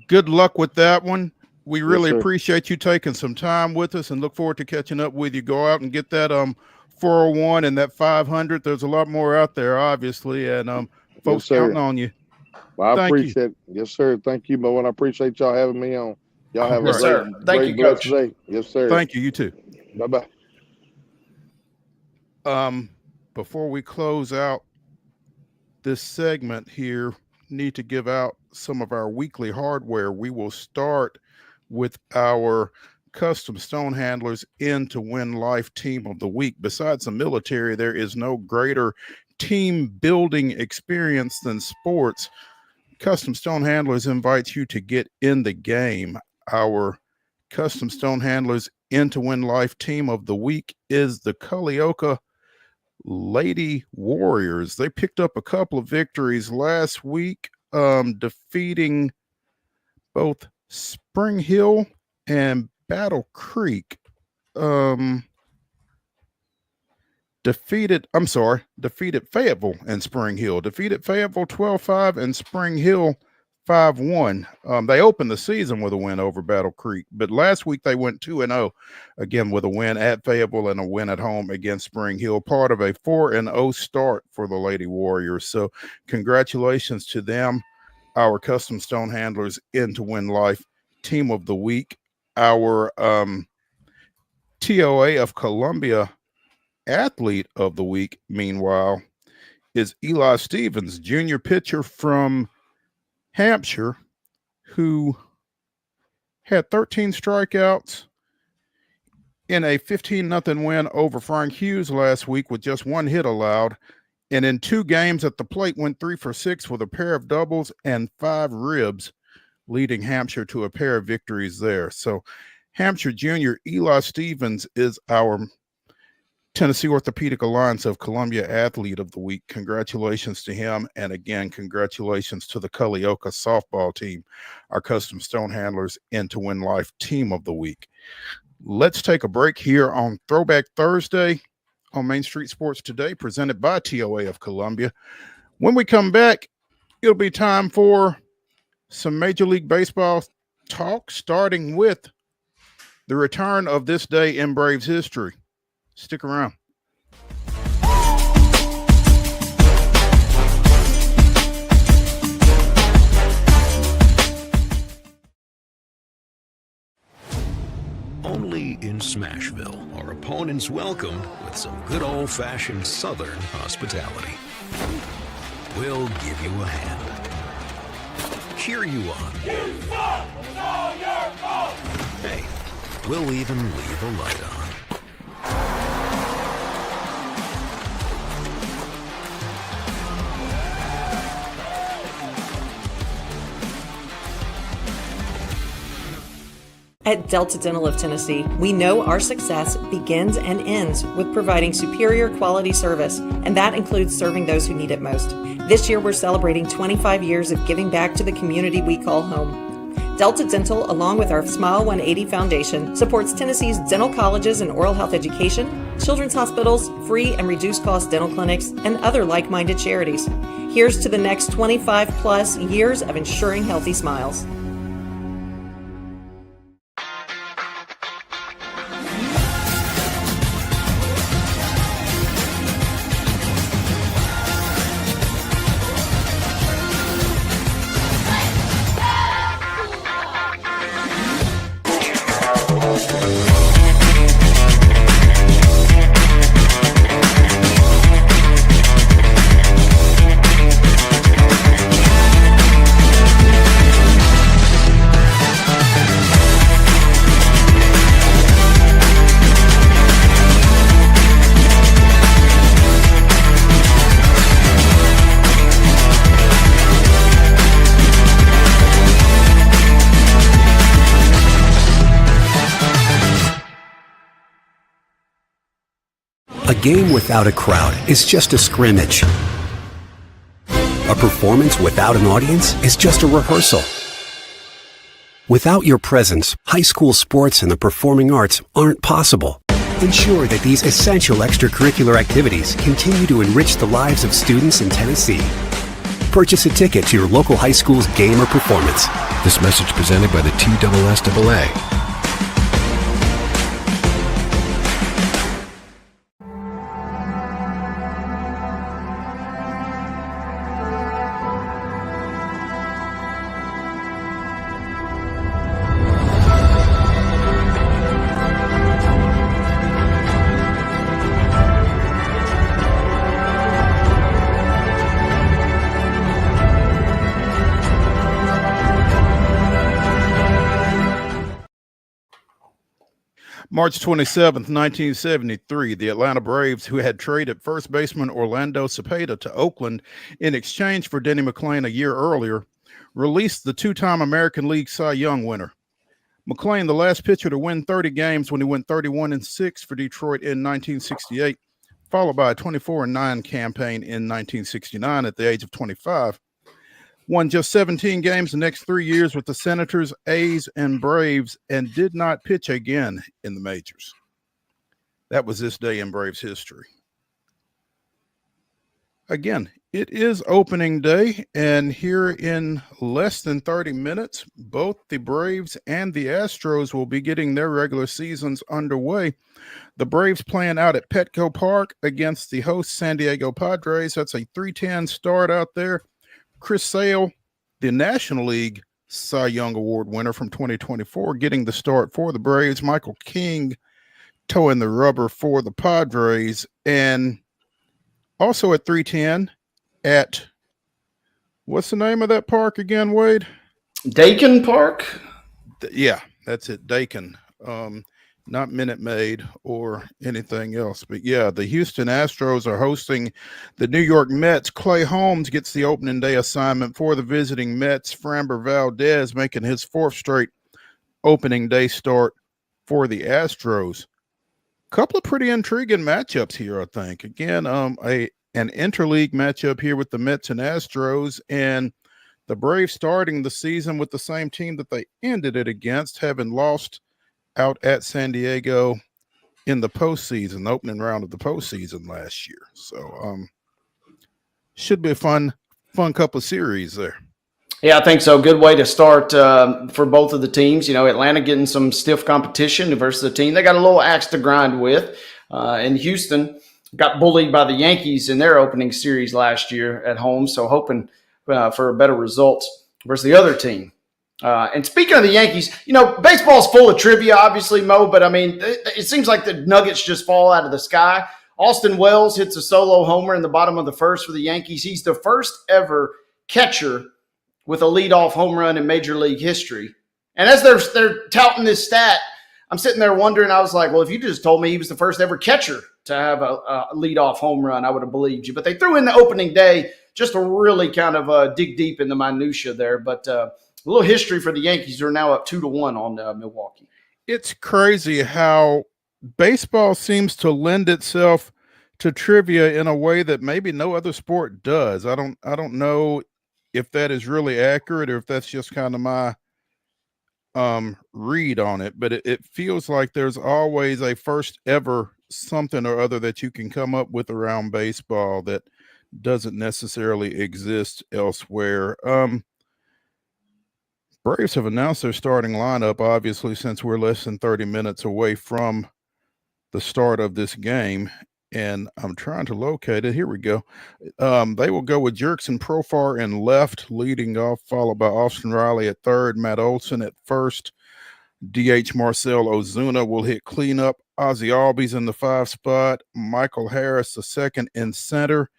Good luck with that one. We really appreciate you taking some time with us and look forward to catching up with you. Go out and get that 401 and that 500. There's a lot more out there, obviously, and folks counting on you. Well, I appreciate it. Yes, sir. Thank you, Mo, and I appreciate y'all having me on. Y'all have a great Coach. Day. Yes, sir. Thank you. You too. Bye-bye. Before we close out this segment here, need to give out some of our weekly hardware. We will start with our Custom Stone Handlers In to Win Life Team of the Week. Besides the military, there is no greater team building experience than sports. Custom Stone Handlers invites you to get in the game. Our Custom Stone Handlers In to Win Life Team of the Week is the Culleoka Lady Warriors. They picked up a couple of victories last week, defeating both Spring Hill and Battle Creek. Defeated Fayetteville and Spring Hill. Defeated Fayetteville 12-5 and Spring Hill 5-1. They opened the season with a win over Battle Creek, but last week they went 2-0 again with a win at Fayetteville and a win at home against Spring Hill, part of a 4-0 start for the Lady Warriors. So congratulations to them, our Custom Stone Handlers In to Win Life Team of the Week. Our TOA of Columbia Athlete of the Week, meanwhile, is Eli Stevens, junior pitcher from Hampshire, who had 13 strikeouts in a 15-0 win over Frank Hughes last week with just one hit allowed, and in 2 games at the plate went 3 for 6 with a pair of doubles and 5 ribs, leading Hampshire to a pair of victories there. So Hampshire junior Eli Stevens is our Tennessee Orthopedic Alliance of Columbia Athlete of the Week. Congratulations to him. And again, congratulations to the Culleoka softball team, our Custom Stone Handlers In to Win Life Team of the Week. Let's take a break here on Throwback Thursday on Main Street Sports Today, presented by TOA of Columbia. When we come back, it'll be time for some Major League Baseball talk, starting with the return of this day in Braves history. Stick around. Only in Smashville are opponents welcomed with some good old-fashioned Southern hospitality. We'll give you a hand, cheer you on. Hey, we'll even leave a light on. At Delta Dental of Tennessee, we know our success begins and ends with providing superior quality service, and that includes serving those who need it most. This year, we're celebrating 25 years of giving back to the community we call home. Delta Dental, along with our Smile 180 Foundation, supports Tennessee's dental colleges and oral health education, children's hospitals, free and reduced cost dental clinics, and other like-minded charities. Here's to the next 25 plus years of ensuring healthy smiles. A game without a crowd is just a scrimmage. A performance without an audience is just a rehearsal. Without your presence, high school sports and the performing arts aren't possible. Ensure that these essential extracurricular activities continue to enrich the lives of students in Tennessee. Purchase a ticket to your local high school's game or performance. This message presented by the TSSAA. March 27th, 1973, the Atlanta Braves, who had traded first baseman Orlando Cepeda to Oakland in exchange for Denny McLain a year earlier, released the two-time American League Cy Young winner. McLain, the last pitcher to win 30 games when he went 31-6 for Detroit in 1968, followed by a 24-9 campaign in 1969 at the age of 25. Won just 17 games the next 3 years with the Senators, A's, and Braves, and did not pitch again in the majors. That was this day in Braves history. Again, it is opening day, and here in less than 30 minutes, both the Braves and the Astros will be getting their regular seasons underway. The Braves playing out at Petco Park against the host San Diego Padres. That's a 3:10 start out there. Chris Sale, the National League Cy Young Award winner from 2024, getting the start for the Braves. Michael King towing the rubber for the Padres. And also at 3:10 at, what's the name of that park again, Wade? Dakin Park? Yeah, that's it, Dakin. Not Minute Maid or anything else. But yeah, the Houston Astros are hosting the New York Mets. Clay Holmes gets the opening day assignment for the visiting Mets. Framber Valdez making his fourth straight opening day start for the Astros. Couple of pretty intriguing matchups here, I think. Again, an interleague matchup here with the Mets and Astros, and the Braves starting the season with the same team that they ended it against, having lost out at San Diego in the postseason, the opening round of the postseason last year. So should be a fun couple of series there. Yeah, I think so. Good way to start for both of the teams. You know, Atlanta getting some stiff competition versus a team they got a little axe to grind with. And Houston got bullied by the Yankees in their opening series last year at home. So hoping for a better result versus the other team. And speaking of the Yankees, you know, baseball's full of trivia, obviously, Mo, but I mean, it seems like the nuggets just fall out of the sky. Austin Wells hits a solo homer in the bottom of the first for the Yankees. He's the first ever catcher with a leadoff home run in Major League history. And as they're touting this stat, I'm sitting there wondering, I was like, well, if you just told me he was the first ever catcher to have a leadoff home run, I would have believed you. But they threw in the opening day just to really kind of dig deep in the minutia there. But a little history for the Yankees, who are now up 2-1 on Milwaukee. It's crazy how baseball seems to lend itself to trivia in a way that maybe no other sport does. I don't know if that is really accurate or if that's just kind of my read on it, but it feels like there's always a first ever something or other that you can come up with around baseball that doesn't necessarily exist elsewhere. Braves have announced their starting lineup, obviously, since we're less than 30 minutes away from the start of this game. And I'm trying to locate it. Here we go. They will go with Jerkson Profar in left, leading off, followed by Austin Riley at third, Matt Olson at first. DH Marcel Ozuna will hit cleanup. Ozzie Albies in the 5 spot. Michael Harris the second in center.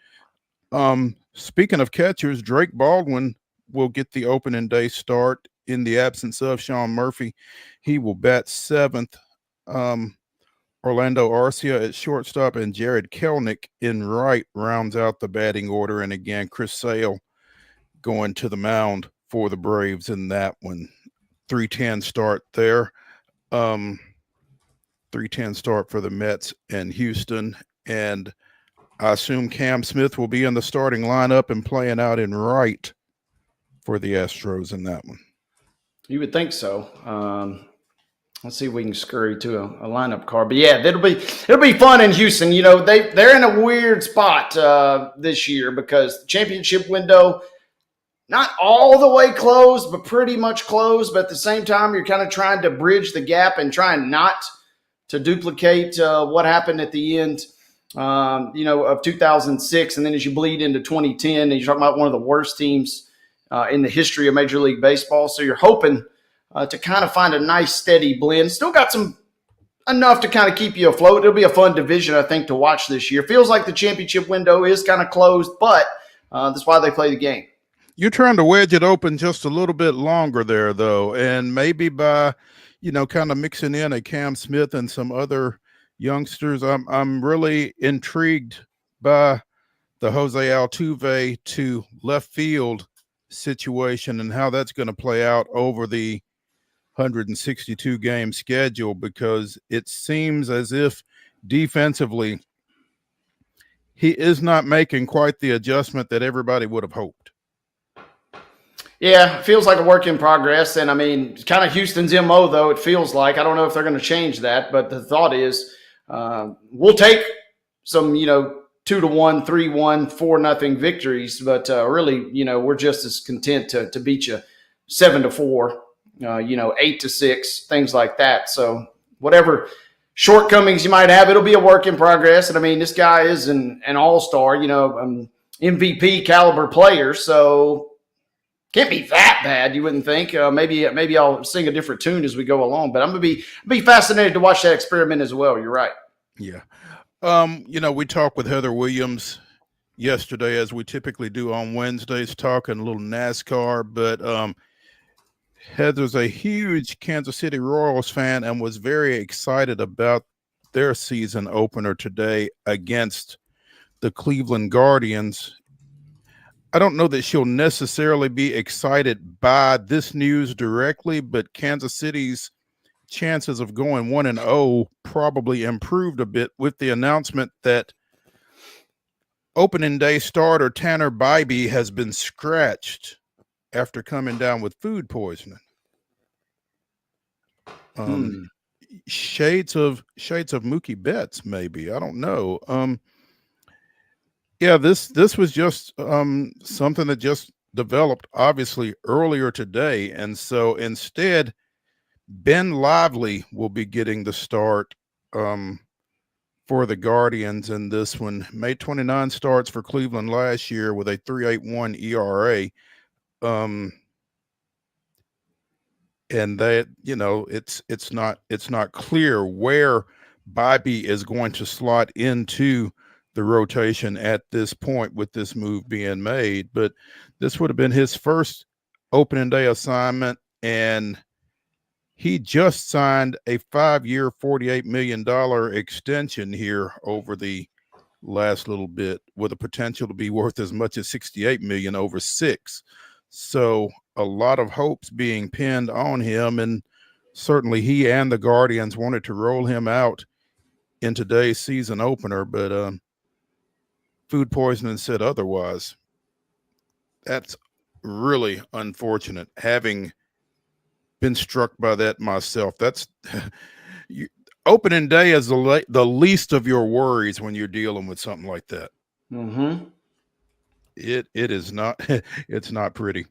Speaking of catchers, Drake Baldwin will get the opening day start in the absence of Sean Murphy. He will bat seventh. Orlando Arcia at shortstop and Jared Kelnick in right rounds out the batting order. And again, Chris Sale going to the mound for the Braves in that one. 3:10 start there. 3:10 start for the Mets and Houston. And I assume Cam Smith will be in the starting lineup and playing out in right for the Astros in that one. You would think so. Let's see if we can scurry to a lineup card. But yeah, it'll be fun in Houston. You know, they're in a weird spot this year because the championship window, not all the way closed, but pretty much closed. But at the same time, you're kind of trying to bridge the gap and trying not to duplicate what happened at the end, of 2006. And then as you bleed into 2010, and you're talking about one of the worst teams in the history of Major League Baseball. So you're hoping to kind of find a nice steady blend. Still got enough to kind of keep you afloat. It'll be a fun division, I think, to watch this year. Feels like the championship window is kind of closed, but that's why they play the game. You're trying to wedge it open just a little bit longer there, though, and maybe by, kind of mixing in a Cam Smith and some other youngsters. I'm really intrigued by the Jose Altuve to left field situation and how that's going to play out over the 162 game schedule, because it seems as if defensively he is not making quite the adjustment that everybody would have hoped. Yeah, it feels like a work in progress. And I mean, kind of Houston's MO, though, it feels like. I don't know if they're going to change that, but the thought is we'll take some, 2-1, 3-1, 4-0 victories. But really, we're just as content to beat you 7-4, 8-6, things like that. So whatever shortcomings you might have, it'll be a work in progress. And I mean, this guy is an all-star, MVP caliber player. So can't be that bad, you wouldn't think. Maybe I'll sing a different tune as we go along. But I'm gonna be fascinated to watch that experiment as well. You're right. Yeah. We talked with Heather Williams yesterday, as we typically do on Wednesdays, talking a little NASCAR. But Heather's a huge Kansas City Royals fan and was very excited about their season opener today against the Cleveland Guardians. I don't know that she'll necessarily be excited by this news directly, but Kansas City's chances of going 1-0 probably improved a bit with the announcement that opening day starter Tanner Bybee has been scratched after coming down with food poisoning. Shades of Mookie Betts, maybe. I don't know. Yeah, this was just something that just developed obviously earlier today. And so instead, Ben Lively will be getting the start for the Guardians in this one. Made 29 starts for Cleveland last year with a 3.81 ERA. And that, it's not clear where Bybee is going to slot into the rotation at this point with this move being made. But this would have been his first opening day assignment, and he just signed a 5-year, $48 million extension here over the last little bit, with a potential to be worth as much as $68 million over 6. So a lot of hopes being pinned on him, and certainly he and the Guardians wanted to roll him out in today's season opener, but food poisoning said otherwise. That's really unfortunate, having been struck by that myself. That's opening day is the least of your worries when you're dealing with something like that. Mm-hmm. It is not, it's not pretty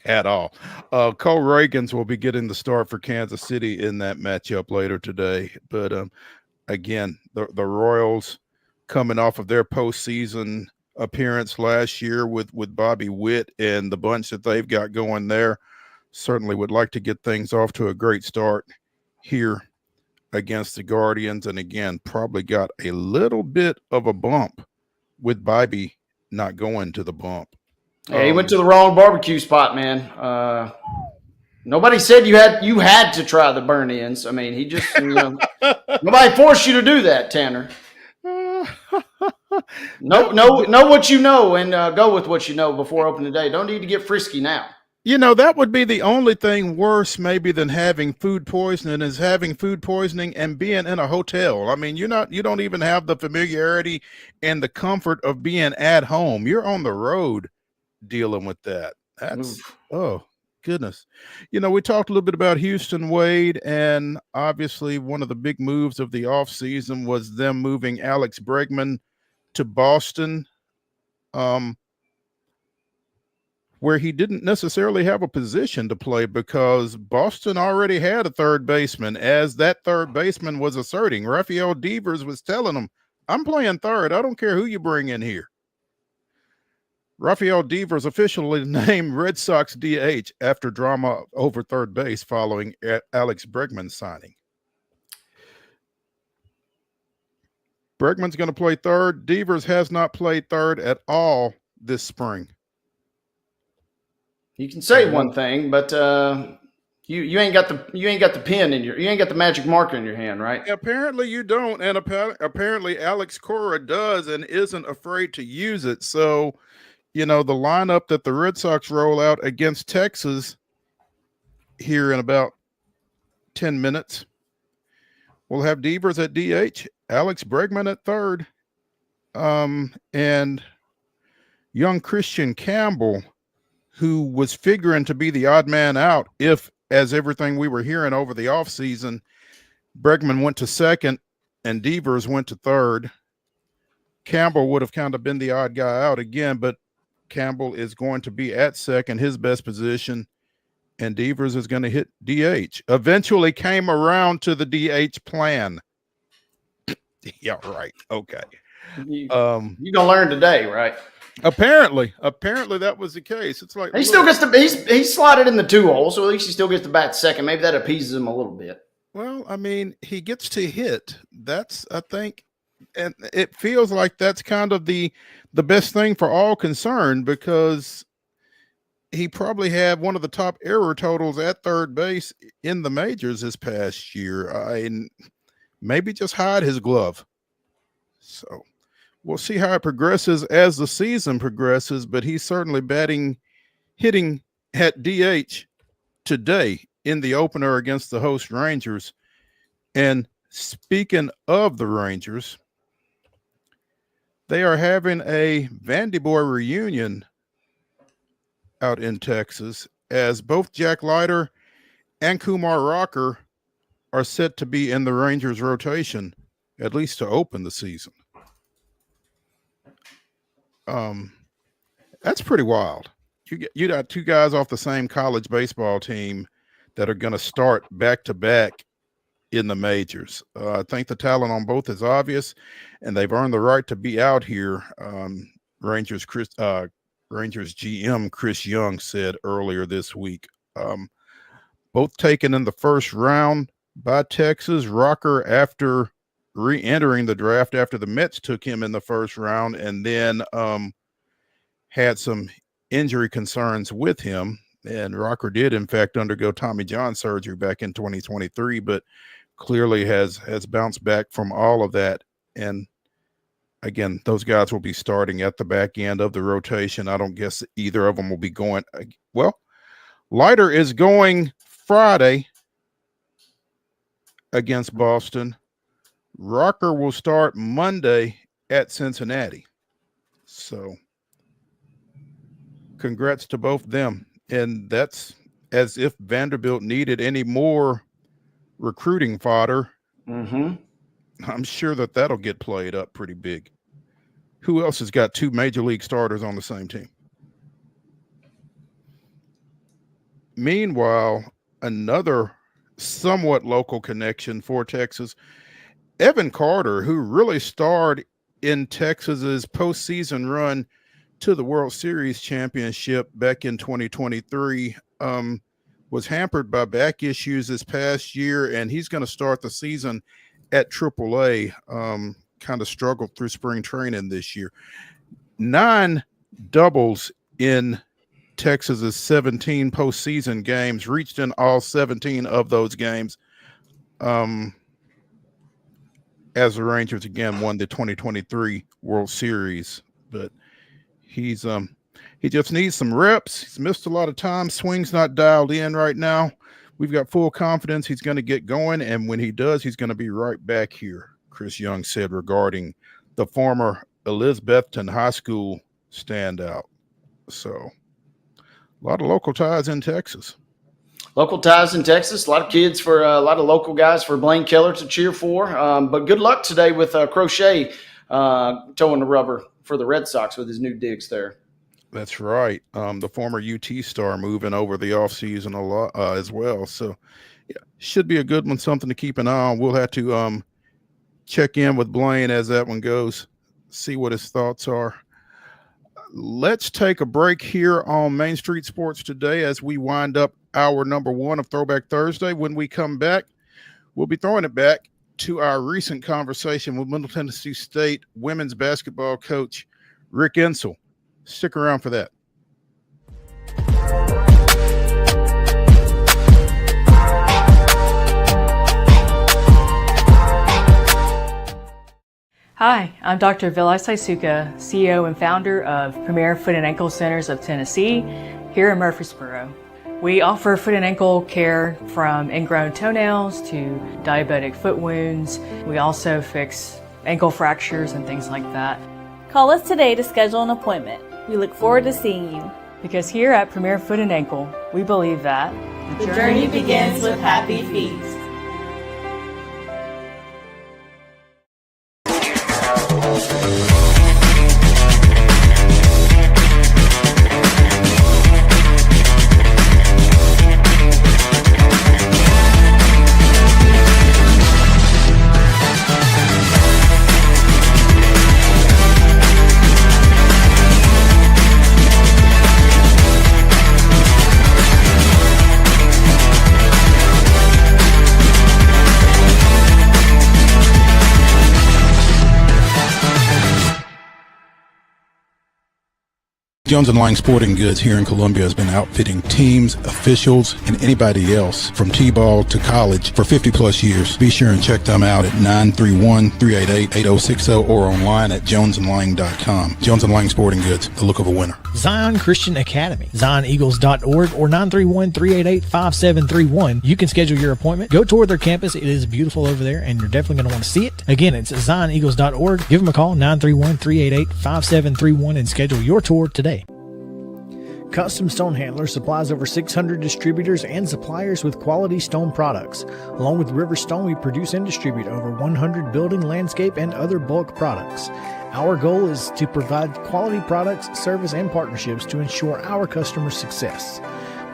at all. Cole Reagans will be getting the start for Kansas City in that matchup later today. But again, the Royals coming off of their postseason appearance last year with Bobby Witt and the bunch that they've got going there, certainly would like to get things off to a great start here against the Guardians. And again, probably got a little bit of a bump with Bobby not going to the bump. Yeah, he went to the wrong barbecue spot, man. Nobody said you had to try the burn-ins. I mean, he just nobody forced you to do that, Tanner. Know what you know and go with what you know before opening day. Don't need to get frisky now. That would be the only thing worse maybe than having food poisoning is having food poisoning and being in a hotel. I mean, you don't even have the familiarity and the comfort of being at home. You're on the road dealing with that. That's oh goodness. We talked a little bit about Houston Wade, and obviously one of the big moves of the offseason was them moving Alex Bregman to Boston, where he didn't necessarily have a position to play because Boston already had a third baseman, as that third baseman was asserting. Rafael Devers was telling him, I'm playing third. I don't care who you bring in here. Rafael Devers officially named Red Sox DH after drama over third base following Alex Bregman's signing. Bregman's going to play third. Devers has not played third at all this spring. You can say one thing, but you ain't got the pen you ain't got the magic marker in your hand, right? Apparently you don't, and apparently Alex Cora does and isn't afraid to use it. So, the lineup that the Red Sox roll out against Texas here in about 10 minutes, we'll have Devers at DH, Alex Bregman at third, and young Christian Campbell, who was figuring to be the odd man out if, as everything we were hearing over the offseason, Bregman went to second and Devers went to third. Campbell would have kind of been the odd guy out again, but Campbell is going to be at second, his best position, and Devers is going to hit DH. Eventually came around to the DH plan. Yeah, right. Okay. You're going to learn today, right? Apparently that was the case. It's like he still gets he's slotted in the 2 hole, so at least he still gets to bat second. Maybe that appeases him a little bit. Well, I mean, he gets to hit. That's, I think, and it feels like that's kind of the best thing for all concerned, because he probably had one of the top error totals at third base in the majors this past year. Maybe just hide his glove. So we'll see how it progresses as the season progresses, but he's certainly hitting at DH today in the opener against the host Rangers. And speaking of the Rangers, they are having a Vandy Boy reunion out in Texas, as both Jack Leiter and Kumar Rocker are set to be in the Rangers rotation, at least to open the season. That's pretty wild. You got 2 guys off the same college baseball team that are going to start back to back in the majors. I think the talent on both is obvious, and they've earned the right to be out here. Rangers GM Chris Young said earlier this week. Both taken in the first round by Texas. Rocker, after re-entering the draft after the Mets took him in the first round, and then had some injury concerns with him. And Rocker did, in fact, undergo Tommy John surgery back in 2023, but clearly has bounced back from all of that. And again, those guys will be starting at the back end of the rotation. I don't guess either of them will be going. Well, Leiter is going Friday against Boston. Rocker will start Monday at Cincinnati. So congrats to both of them. And that's as if Vanderbilt needed any more recruiting fodder. Mm-hmm. I'm sure that'll get played up pretty big. Who else has got 2 major league starters on the same team? Meanwhile, another somewhat local connection for Texas, Evan Carter, who really starred in Texas's postseason run to the World Series championship back in 2023, was hampered by back issues this past year, and he's going to start the season at AAA. Kind of struggled through spring training this year. 9 doubles in Texas's 17 postseason games, reached in all 17 of those games. As the Rangers again won the 2023 World Series, but he just needs some reps. He's missed a lot of time. Swing's not dialed in right now. We've got full confidence he's going to get going, and when he does, he's going to be right back here, Chris Young said regarding the former Elizabethton High School standout. So a lot of local ties in Texas. Local ties in Texas. A lot of kids for a lot of local guys for Blaine Keller to cheer for. But good luck today with Crochet towing the rubber for the Red Sox with his new digs there. That's right. The former UT star moving over the offseason a lot as well. So yeah, should be a good one, something to keep an eye on. We'll have to check in with Blaine as that one goes, see what his thoughts are. Let's take a break here on Main Street Sports Today as we wind up hour number 1 of Throwback Thursday. When we come back, we'll be throwing it back to our recent conversation with Middle Tennessee State women's basketball coach Rick INSELL. Stick around for that. Hi, I'm Dr. Vilay Saisuka, CEO and founder of Premier Foot and Ankle Centers of Tennessee here in Murfreesboro. We offer foot and ankle care from ingrown toenails to diabetic foot wounds. We also fix ankle fractures and things like that. Call us today to schedule an appointment. We look forward to seeing you. Because here at Premier Foot and Ankle, we believe that the journey begins with happy feet. Jones & Lang Sporting Goods here in Columbia has been outfitting teams, officials, and anybody else from T-ball to college for 50 plus years. Be sure and check them out at 931-388-8060 or online at jonesandlang.com. Jones & Lang Sporting Goods, the look of a winner. Zion Christian Academy, zioneagles.org or 931-388-5731. You can schedule your appointment. Go tour their campus. It is beautiful over there, and you're definitely going to want to see it. Again, it's zioneagles.org. Give them a call, 931-388-5731, and schedule your tour today. Custom Stone Handler supplies over 600 distributors and suppliers with quality stone products. Along with River Stone, we produce and distribute over 100 building, landscape, and other bulk products. Our goal is to provide quality products, service, and partnerships to ensure our customers' success.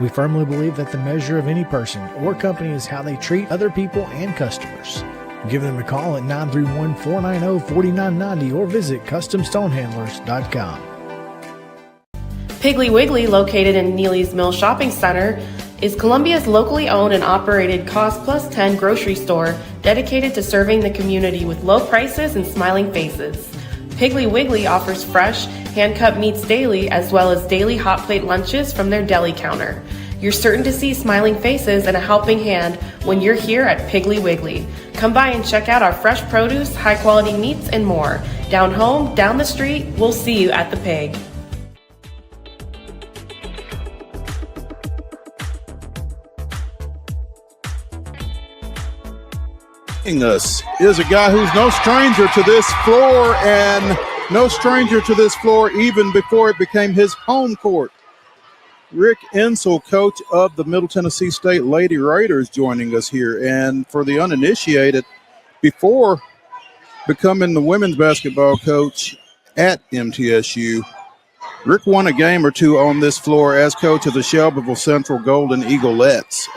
We firmly believe that the measure of any person or company is how they treat other people and customers. Give them a call at 931-490-4990 or visit CustomStonehandlers.com. Piggly Wiggly, located in Neely's Mill Shopping Center, is Columbia's locally owned and operated Cost Plus 10 grocery store dedicated to serving the community with low prices and smiling faces. Piggly Wiggly offers fresh, hand-cut meats daily as well as daily hot plate lunches from their deli counter. You're certain to see smiling faces and a helping hand when you're here at Piggly Wiggly. Come by and check out our fresh produce, high-quality meats, and more. Down home, down the street, we'll see you at the Pig. us is a guy who's no stranger to this floor, and no stranger to this floor even before it became his home court. Rick INSELL, coach of the Middle Tennessee State Lady Raiders, joining us here. And for the uninitiated, before becoming the women's basketball coach at MTSU, Rick won a game or two on this floor as coach of the Shelbyville Central Golden Eaglettes,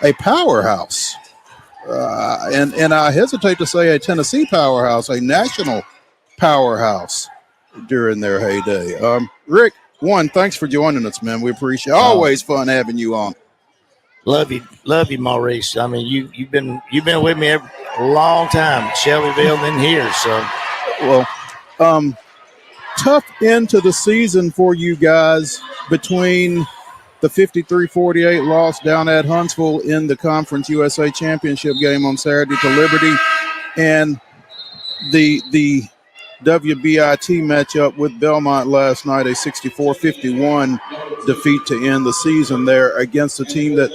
a powerhouse. And I hesitate to say a Tennessee powerhouse, a national powerhouse during their heyday. Rick, thanks for joining us, man. We appreciate it. Always fun having you on. Love you, Maurice. I mean, you've been with me a long time, Shelbyville, then here. So, well, tough end to the season for you guys between the 53-48 loss down at Huntsville in the Conference USA Championship game on Saturday to Liberty, and the WBIT matchup with Belmont last night, a 64-51 defeat to end the season there against a team that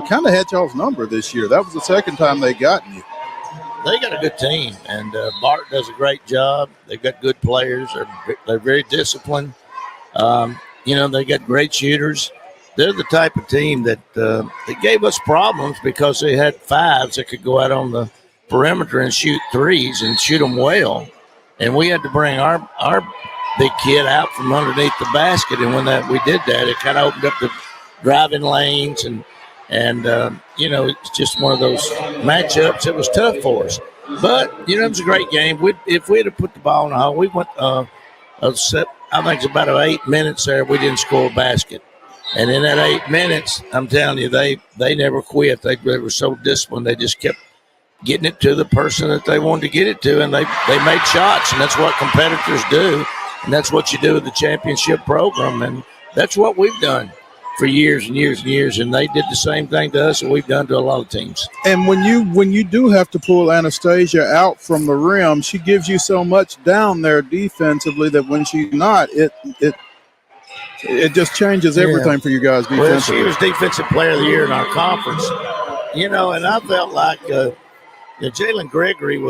kind of had y'all's number this year. That was the second time they gotten you. They got a good team, and Bart does a great job. They've got good players. They're very disciplined. They got great shooters. They're the type of team that they gave us problems because they had fives that could go out on the perimeter and shoot threes and shoot them well. And we had to bring our big kid out from underneath the basket. And when we did that, it kind of opened up the driving lanes. And it's just one of those matchups that was tough for us. But, it was a great game. If we had put the ball in the hole, we went, I think it's about 8 minutes there, we didn't score a basket. And in that 8 minutes, I'm telling you, they never quit. They were so disciplined. They just kept getting it to the person that they wanted to get it to, and they made shots, and that's what competitors do, and that's what you do with the championship program, and that's what we've done for years and years and years, and they did the same thing to us that we've done to a lot of teams. And when you do have to pull Anastasia out from the rim, she gives you so much down there defensively that when she's not, it just changes everything for you guys defensively. Well, she was Defensive Player of the Year in our conference, and I felt like Jalen Gregory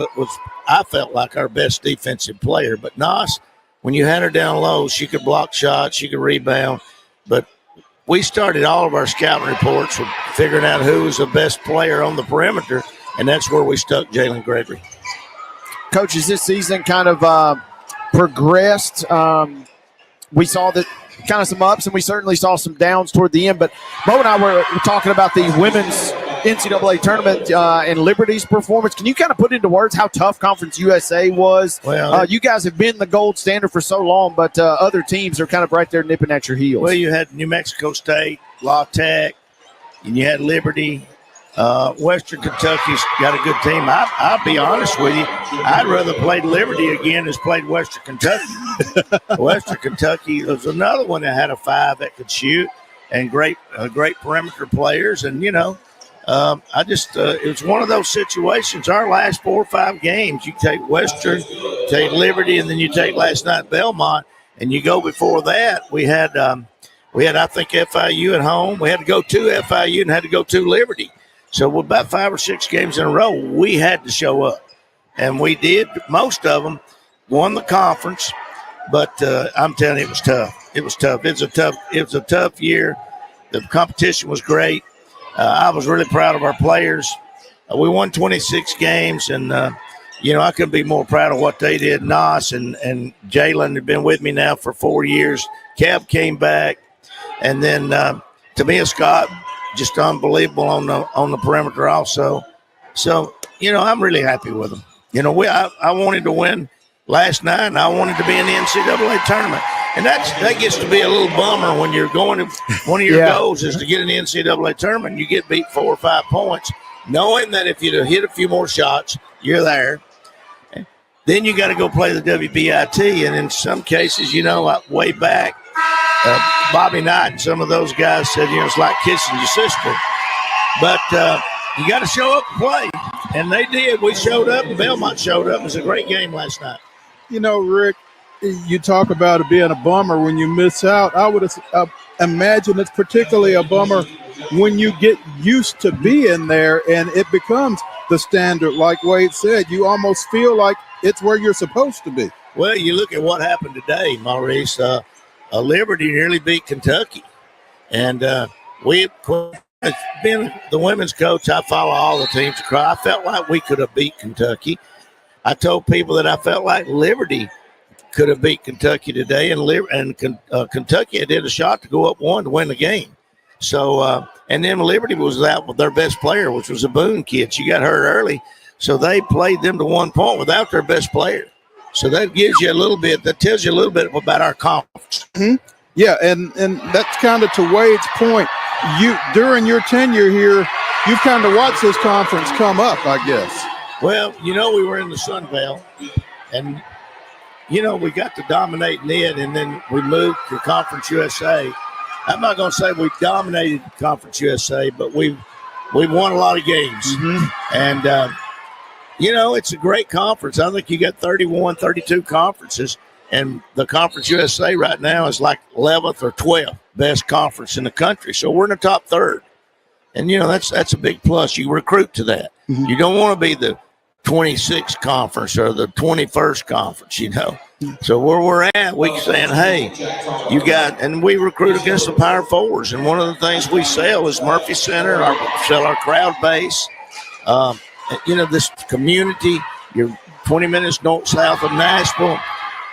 I felt like our best defensive player. But Nas, when you had her down low, she could block shots, she could rebound. But we started all of our scouting reports with figuring out who was the best player on the perimeter, and that's where we stuck Jalen Gregory. Coach, as this season kind of progressed, we saw that kind of some ups, and we certainly saw some downs toward the end. But Mo and I were talking about the women's NCAA tournament and Liberty's performance. Can you kind of put into words how tough Conference USA was? Well, you guys have been the gold standard for so long, but other teams are kind of right there nipping at your heels. Well, you had New Mexico State, La Tech, and you had Liberty. Western Kentucky's got a good team. I'll be honest with you. I'd rather play Liberty again as played Western Kentucky. Western Kentucky was another one that had a five that could shoot and great perimeter players. And, it was one of those situations. Our last 4 or 5 games, you take Western, take Liberty, and then you take last night Belmont, and you go before that. We had I think FIU at home. We had to go to FIU and had to go to Liberty. So with about 5 or 6 games in a row, we had to show up, and we did. Most of them won the conference, but I'm telling you, it was tough. It was tough. It was a tough year. The competition was great. I was really proud of our players. We won 26 games, and I couldn't be more proud of what they did. Nas and Jalen have been with me now for 4 years. Kev came back, and then Tamia Scott, just unbelievable on the perimeter also. So, I'm really happy with them. I wanted to win last night, and I wanted to be in the NCAA tournament. And that gets to be a little bummer when you're going to one of your goals is to get in the NCAA tournament. You get beat 4 or 5 points, knowing that if you hit a few more shots, you're there. Then you got to go play the WBIT. And in some cases, way back, Bobby Knight and some of those guys said, it's like kissing your sister. But you got to show up and play. And they did. We showed up, and Belmont showed up. It was a great game last night. Rick, you talk about it being a bummer when you miss out. I would imagine it's particularly a bummer when you get used to being there and it becomes the standard, like Wade said, you almost feel like it's where you're supposed to be. Well, you look at what happened today, Maurice. Liberty nearly beat Kentucky. And we've been the women's coach. I follow all the teams across. I felt like we could have beat Kentucky. I told people that I felt like Liberty could have beat Kentucky today, and Kentucky did a shot to go up 1 to win the game. So, and then Liberty was out with their best player, which was a Boone kid. She got hurt early, so they played them to 1 point without their best player. So that gives you a little bit. That tells you a little bit about our conference. Mm-hmm. Yeah, and that's kind of to Wade's point. You during your tenure here, you've kind of watched this conference come up, I guess. Well, we were in the Sun Belt, and we got to dominate it, and then we moved to Conference USA. I'm not going to say we dominated Conference USA, but we won a lot of games. Mm-hmm. And, it's a great conference. I think you got 31, 32 conferences, and the Conference USA right now is like 11th or 12th best conference in the country. So we're in the top third. And, that's a big plus. You recruit to that. Mm-hmm. You don't want to be the 26th conference or the 21st conference, So where we're at, we're saying, hey, and we recruit against the Power Fours. And one of the things we sell is Murphy Center, sell our crowd base. This community, you're 20 minutes south of Nashville.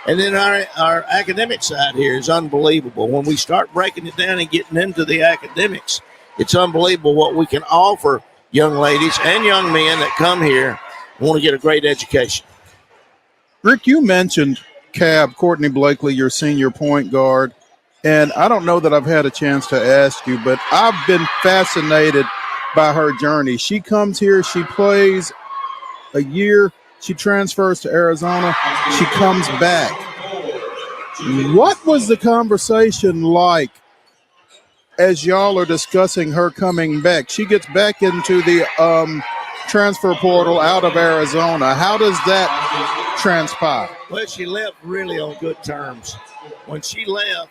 And then our academic side here is unbelievable. When we start breaking it down and getting into the academics, it's unbelievable what we can offer young ladies and young men that come here and want to get a great education. Rick, you mentioned Courtney Blakely, your senior point guard. And I don't know that I've had a chance to ask you, but I've been fascinated by her journey. She comes here, she plays a year, she transfers to Arizona, she comes back. What was the conversation like as y'all are discussing her coming back? She gets back into the transfer portal out of Arizona. How does that transpire? Well, she left really on good terms. When she left,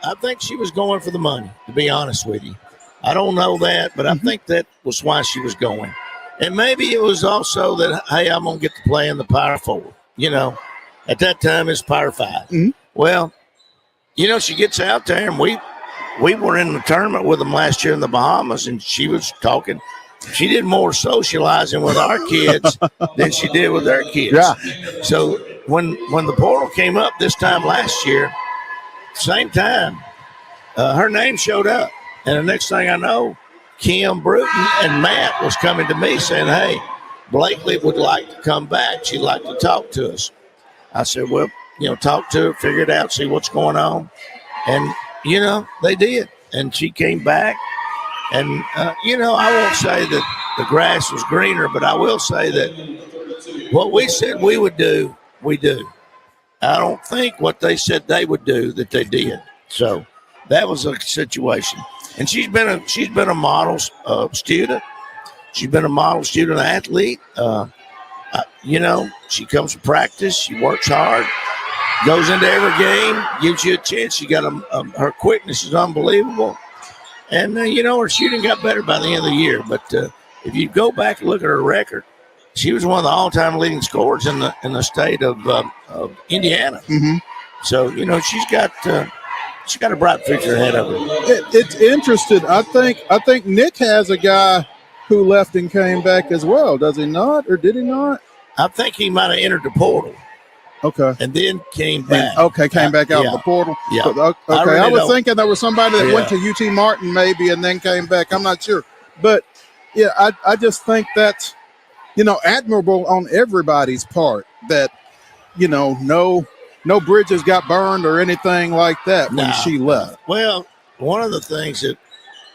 I think she was going for the money, to be honest with you. I don't know that, but I think that was why she was going. And maybe it was also that, hey, I'm going to get to play in the Power 4. At that time, it's Power 5. Mm-hmm. Well, she gets out there, and we were in the tournament with them last year in the Bahamas, and she was talking. She did more socializing with our kids than she did with their kids. Yeah. So when the portal came up this time last year, same time, her name showed up. And the next thing I know, Kim Bruton and Matt was coming to me saying, hey, Blakely would like to come back. She'd like to talk to us. I said, well, talk to her, figure it out, see what's going on. And, they did. And she came back. And, I won't say that the grass was greener, but I will say that what we said we would do, we do. I don't think what they said they would do that they did. So that was a situation. And she's been a model student. She's been a model student athlete. She comes to practice. She works hard. Goes into every game. Gives you a chance. She got her quickness is unbelievable. And her shooting got better by the end of the year. But if you go back and look at her record, she was one of the all-time leading scorers in the state of Indiana. Mm-hmm. So she's got a bright future ahead of her. It's interesting. I think Nick has a guy who left and came back as well. Does he not, or did he not? I think he might have entered the portal. Okay. And then came back. Came back out of the portal. Yeah. Okay. I was thinking there was somebody that went to UT Martin maybe and then came back. I'm not sure. But, yeah, I just think that's, admirable on everybody's part that, no bridges got burned or anything like that when she left. Well, one of the things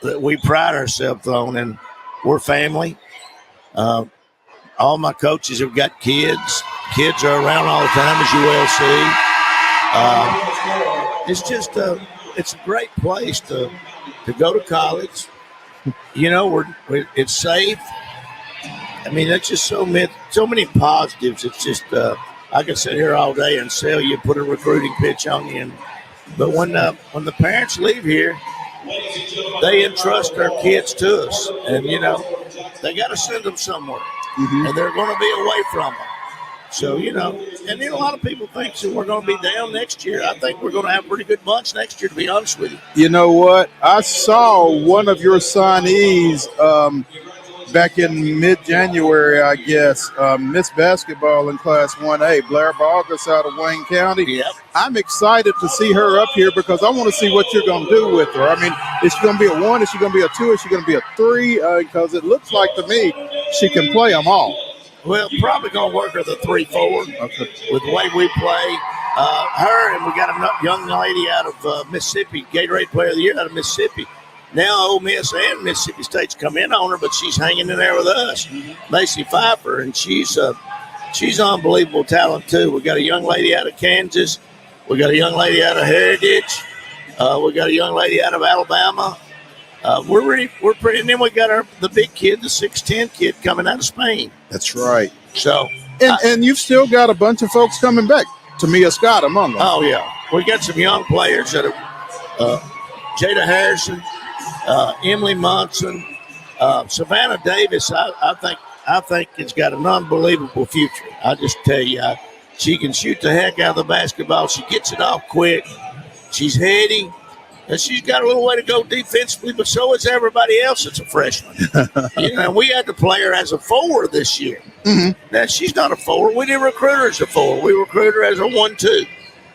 that we pride ourselves on, and we're family. All my coaches have got kids. Kids are around all the time, as you well see. It's just it's a great place to go to college. It's safe. I mean, that's just so many positives. It's just I can sit here all day and sell you, put a recruiting pitch on you. But when the parents leave here, they entrust their kids to us, and they got to send them somewhere, and they're going to be away from them. So, and then a lot of people think that we're going to be down next year. I think we're going to have a pretty good bunch next year, to be honest with you. You know what? I saw one of your signees back in mid-January, I guess, Miss Basketball in Class 1A, Blair Vargas out of Wayne County. Yep. I'm excited to see her up here because I want to see what you're going to do with her. I mean, is she going to be a 1? Is she going to be a 2? Is she going to be a 3? Because it looks like to me she can play them all. Well, probably going to work her the 3-4 with the way we play. Her, and we got a young lady out of Mississippi, Gatorade Player of the Year out of Mississippi. Now Ole Miss and Mississippi State's come in on her, but she's hanging in there with us, Macy Pfeiffer, and she's unbelievable talent too. We got a young lady out of Kansas. We got a young lady out of Heritage. We got a young lady out of Alabama. We're pretty, and then we got the big kid, the 6'10" kid coming out of Spain. That's right. So, and you've still got a bunch of folks coming back. Tamia Scott among them. Oh yeah, we got some young players that are Jada Harrison, Emily Munson, Savannah Davis. I think it's got an unbelievable future. I just tell you, she can shoot the heck out of the basketball. She gets it off quick. She's heady. And she's got a little way to go defensively, but so is everybody else that's a freshman. We had to play her as a 4 this year. Now, she's not a 4. We didn't recruit her as a 4. We recruited her as a 1-2.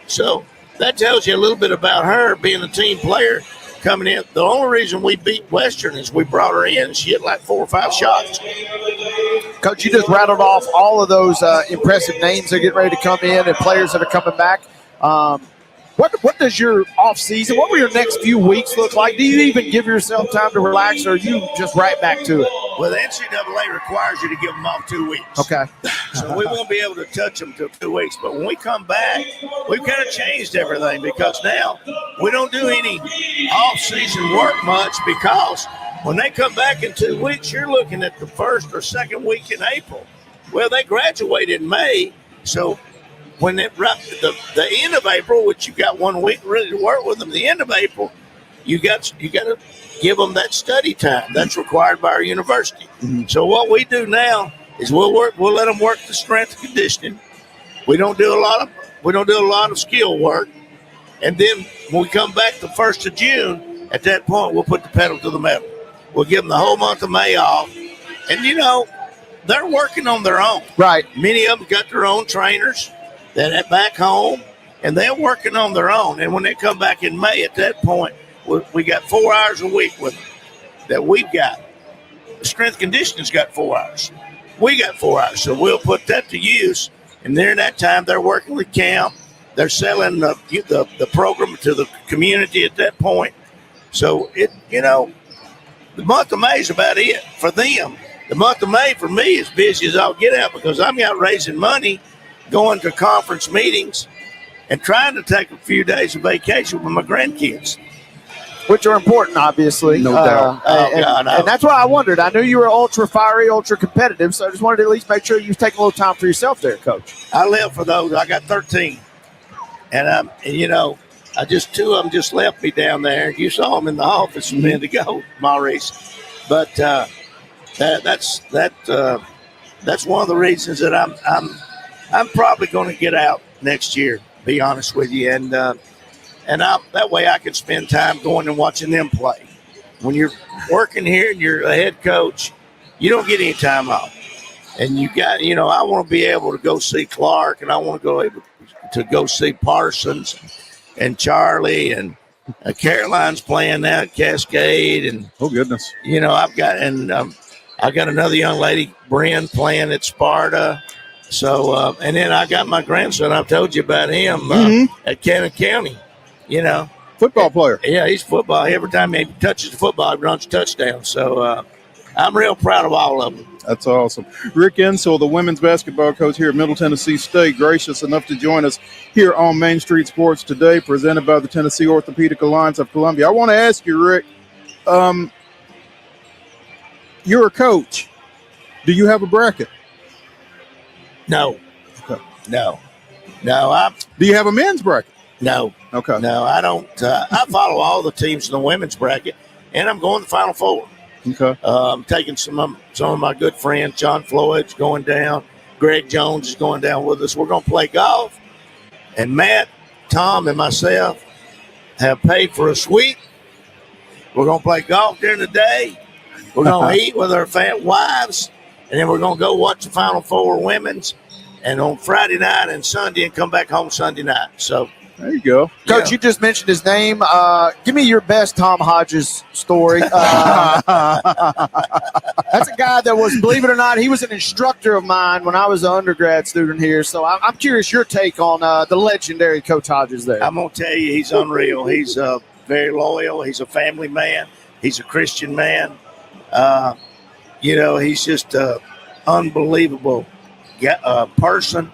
So that tells you a little bit about her being a team player coming in. The only reason we beat Western is we brought her in. She hit like 4 or 5 shots. Coach, you just rattled off all of those impressive names that are getting ready to come in and players that are coming back. What does your off season, what will your next few weeks look like? Do you even give yourself time to relax, or are you just right back to it? Well, the NCAA requires you to give them off 2 weeks. Okay. So we won't be able to touch them till 2 weeks. But when we come back, we've kind of changed everything because now we don't do any off-season work much because when they come back in 2 weeks, you're looking at the first or second week in April. Well, they graduate in May, so when the end of April, which you got 1 week ready to work with them, the end of April, you got to give them that study time. That's required by our university. So what we do now is we'll let them work the strength and conditioning. We don't do a lot of skill work, and then when we come back the 1st of June, at that point we'll put the pedal to the metal. We'll give them the whole month of May off, and they're working on their own. Right. Many of them got their own trainers. They're back home, and they're working on their own. And when they come back in May, at that point, we got 4 hours a week with them that we've got. The strength conditioning's got 4 hours. We got 4 hours, so we'll put that to use. And during that time, they're working with camp. They're selling the program to the community at that point. So, the month of May is about it for them. The month of May for me is busy as I'll get out because I'm out raising money, going to conference meetings, and trying to take a few days of vacation with my grandkids. Which are important, obviously. No doubt. And that's why I wondered. I knew you were ultra fiery, ultra competitive, so I just wanted to at least make sure you take a little time for yourself there, Coach. I live for those. I got 13. And two of them just left me down there. You saw them in the office a minute ago, Maurice. But that's one of the reasons that I'm probably going to get out next year, be honest with you. And that way I can spend time going and watching them play. When you're working here and you're a head coach, you don't get any time off. And I want to be able to go see Clark, and I want to go see Parsons and Charlie, and Caroline's playing now at Cascade. And oh goodness, I got another young lady, Bryn, playing at Sparta. So, and then I got my grandson. I've told you about him at Cannon County. Football player. Yeah, he's football. Every time he touches the football, he runs a touchdown. So I'm real proud of all of them. That's awesome. Rick INSELL, the women's basketball coach here at Middle Tennessee State, gracious enough to join us here on Main Street Sports today, presented by the Tennessee Orthopedic Alliance of Columbia. I want to ask you, Rick, you're a coach. Do you have a bracket? No. Okay. No. Do you have a men's bracket? No. Okay. No, I don't. I follow all the teams in the women's bracket. and I'm going to the Final Four. Okay. I'm taking some of my good friends. John Floyd's going down. Greg Jones is going down with us. We're going to play golf. And Matt, Tom, and myself have paid for a suite. We're going to play golf during the day. We're going to eat with our wives. And then we're going to go watch the Final Four women's. And on Friday night and Sunday and come back home Sunday night. So there you go. Coach, you just mentioned his name. Give me your best Tom Hodges story. That's a guy that was, believe it or not, he was an instructor of mine when I was an undergrad student here. So I'm curious your take on the legendary Coach Hodges there. I'm going to tell you, he's unreal. He's very loyal. He's a family man. He's a Christian man. He's just an unbelievable person,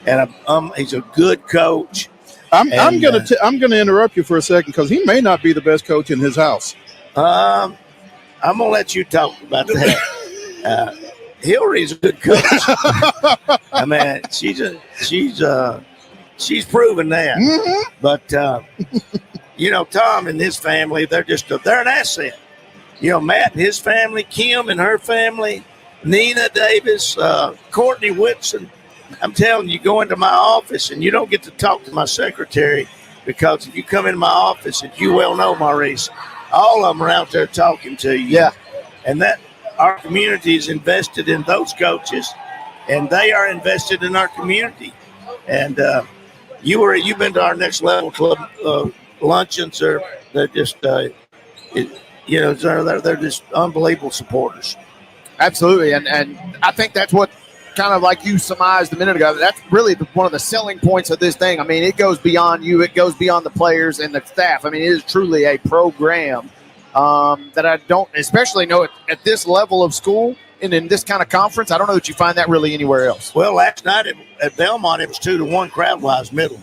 and he's a good coach. I'm gonna interrupt you for a second because he may not be the best coach in his house. I'm gonna let you talk about that. Hillary's a good coach. I mean, she's proven that. Mm-hmm. But Tom and his family, they're an asset. Matt and his family, Kim and her family, Nina Davis, Courtney Whitson. I'm telling you, go into my office and you don't get to talk to my secretary because if you come into my office, as you well know, Maurice, all of them are out there talking to you. Yeah. And that our community is invested in those coaches, and they are invested in our community. And you've been to our Next Level Club luncheons. They're just they're just unbelievable supporters. Absolutely, and I think that's what kind of like you surmised a minute ago. That's really one of the selling points of this thing. I mean, it goes beyond you. It goes beyond the players and the staff. I mean, it is truly a program that I don't especially know at this level of school and in this kind of conference. I don't know that you find that really anywhere else. Well, last night at Belmont, it was 2-1 crowd-wise middle.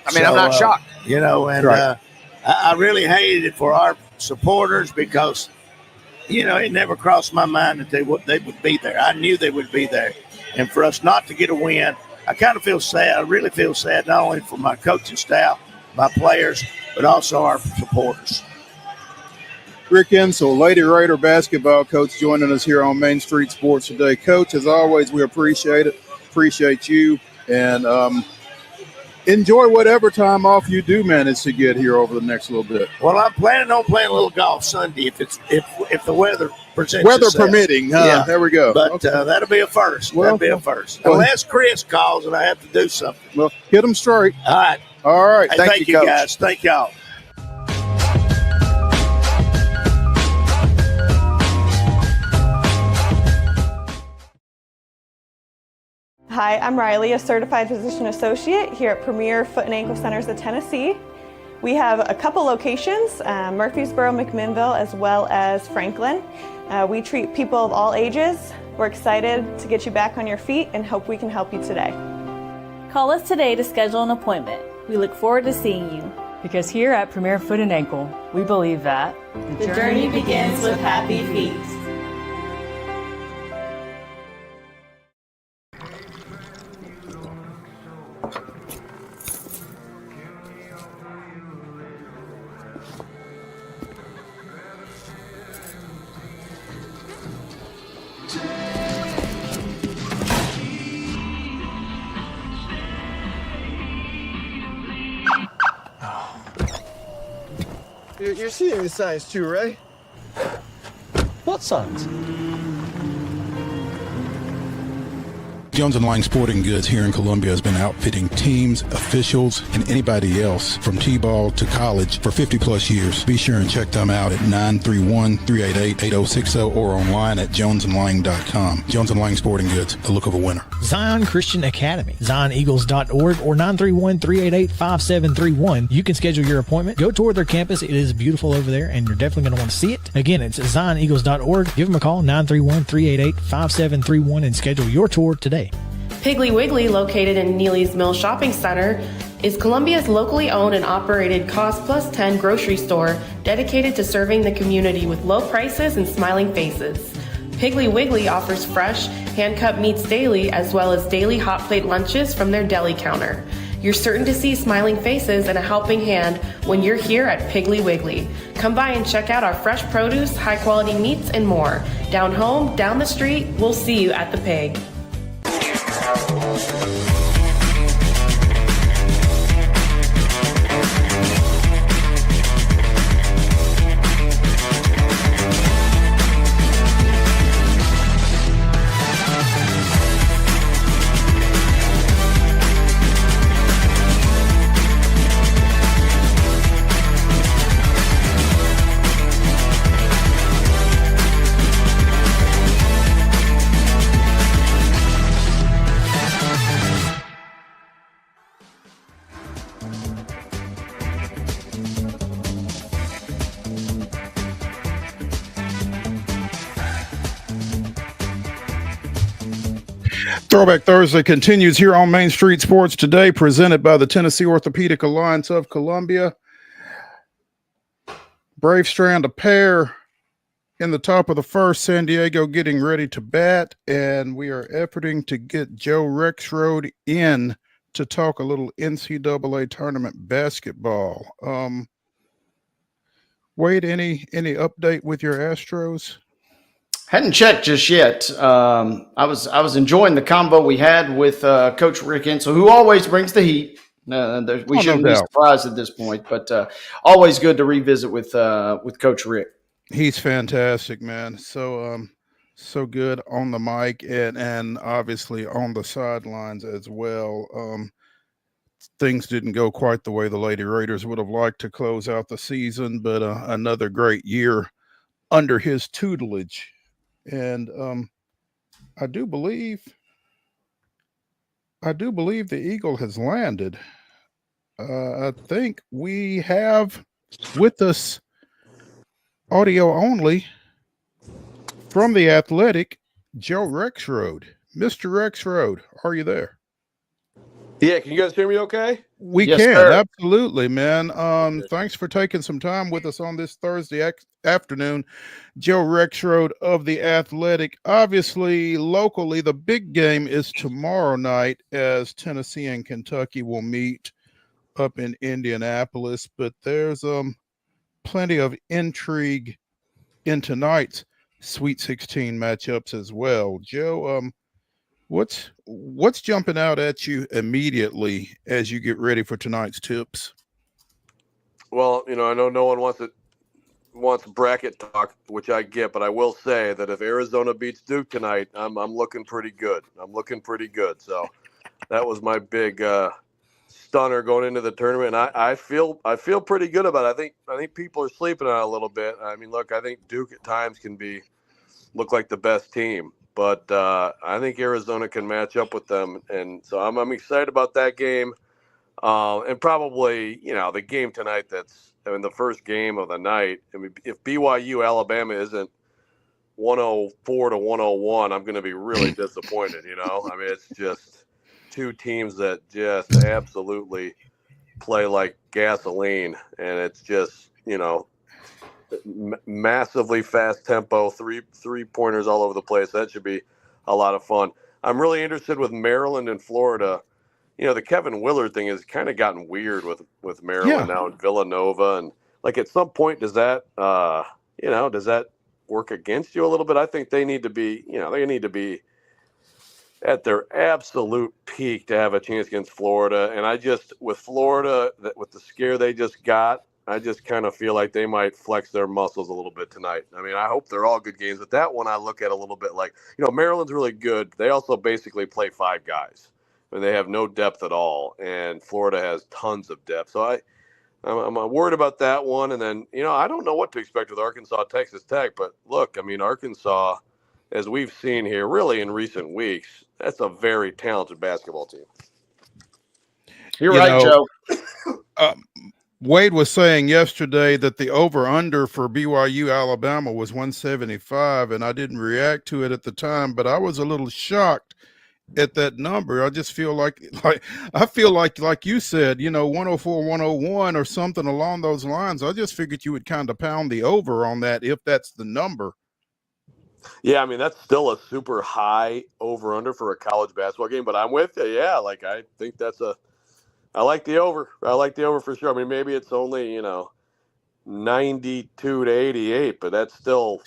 I mean, I'm not shocked. Right. I really hated it for our supporters because – it never crossed my mind that they would be there. I knew they would be there. And for us not to get a win, I kind of feel sad. I really feel sad, not only for my coaching staff, my players, but also our supporters. Rick INSELL, Lady Raider basketball coach, joining us here on Main Street Sports today. Coach, as always, we appreciate it. Appreciate you. And enjoy whatever time off you do manage to get here over the next little bit. Well, I'm planning on playing a little golf Sunday if the weather presents weather itself. permitting. Yeah, there we go. But okay. That'll be a first. Well, that'll be a first. well, Unless Chris calls and I have to do something. Well, hit them straight. All right. All right. Hey, thank you, Coach. guys. Thank y'all. Hi, I'm Riley, a certified physician associate here at Premier Foot and Ankle Centers of Tennessee. We have a couple locations, Murfreesboro, McMinnville, as well as Franklin. We treat people of all ages. We're excited to get you back on your feet and hope we can help you today. Call us today to schedule an appointment. We look forward to seeing you. Because here at Premier Foot and Ankle, we believe that the journey begins with happy feet. You're seeing the signs too, right? What signs? Jones & Lang Sporting Goods here in Columbia has been outfitting teams, officials, and anybody else from T-ball to college for 50-plus years. Be sure and check them out at 931-388-8060 or online at jonesandlang.com. Jones & Lang Sporting Goods, the look of a winner. Zion Christian Academy, zioneagles.org or 931-388-5731. You can schedule your appointment. Go tour their campus. It is beautiful over there, and you're definitely going to want to see it. Again, it's zioneagles.org. Give them a call, 931-388-5731, and schedule your tour today. Piggly Wiggly, located in Neely's Mill Shopping Center, is Columbia's locally owned and operated Cost Plus 10 grocery store dedicated to serving the community with low prices and smiling faces. Piggly Wiggly offers fresh, hand-cut meats daily as well as daily hot plate lunches from their deli counter. You're certain to see smiling faces and a helping hand when you're here at Piggly Wiggly. Come by and check out our fresh produce, high-quality meats, and more. Down home, down the street, we'll see you at the Pig. Throwback Thursday continues here on Main Street Sports Today, presented by the Tennessee Orthopedic Alliance of Columbia. Brave strand a pair in the top of the first. San Diego getting ready to bat, and we are efforting to get Joe Rexrode in to talk a little NCAA tournament basketball. Wade, any update with your Astros? Hadn't checked just yet. I was enjoying the combo we had with Coach Rick Insell, who always brings the heat. We shouldn't be surprised at this point, but always good to revisit with Coach Rick. He's fantastic, man. So good on the mic and obviously on the sidelines as well. Things didn't go quite the way the Lady Raiders would have liked to close out the season, but another great year under his tutelage. And I do believe the Eagle has landed. I think we have with us audio only from the Athletic, Joe Rexrode. Mr. Rexrode, are you there? Yeah, can you guys hear me okay? We Yes, can, sir. absolutely, man. Thanks for taking some time with us on this Thursday afternoon. Joe Rexrode of the Athletic. Obviously, locally, the big game is tomorrow night as Tennessee and Kentucky will meet up in Indianapolis, but there's plenty of intrigue in tonight's Sweet 16 matchups as well. Joe, what's jumping out at you immediately as you get ready for tonight's tips? Well, I know no one wants bracket talk, which I get, but I will say that if Arizona beats Duke tonight, I'm looking pretty good. So that was my big stunner going into the tournament. And I feel pretty good about it. I think people are sleeping on it a little bit. I mean, look, I think Duke at times can look like the best team, but I think Arizona can match up with them, and so I'm excited about that game. And probably, the game tonight the first game of the night. I mean, if BYU Alabama isn't 104 to 101, I'm going to be really disappointed, I mean, it's just two teams that just absolutely play like gasoline, and it's just, massively fast tempo, three pointers all over the place. That should be a lot of fun. I'm really interested with Maryland and Florida. The Kevin Willard thing has kind of gotten weird with Maryland now and Villanova, and like at some point does that work against you a little bit? I think they need to be at their absolute peak to have a chance against Florida. And with Florida, with the scare they just got, I just kind of feel like they might flex their muscles a little bit tonight. I mean, I hope they're all good games, but that one I look at a little bit like, Maryland's really good. They also basically play five guys. I mean, they have no depth at all, and Florida has tons of depth. So I'm worried about that one. And then, I don't know what to expect with Arkansas, Texas Tech, but look, I mean, Arkansas, as we've seen here really in recent weeks, that's a very talented basketball team. You're right, Joe. Wade was saying yesterday that the over-under for BYU Alabama was 175, and I didn't react to it at the time, but I was a little shocked at that number. I just feel like you said, 104, 101 or something along those lines. I just figured you would kind of pound the over on that if that's the number. Yeah, I mean, that's still a super high over-under for a college basketball game, but I'm with you. Yeah, like I think that's a I like the over. I like the over for sure. I mean, maybe it's only 92 to 88, but that's still.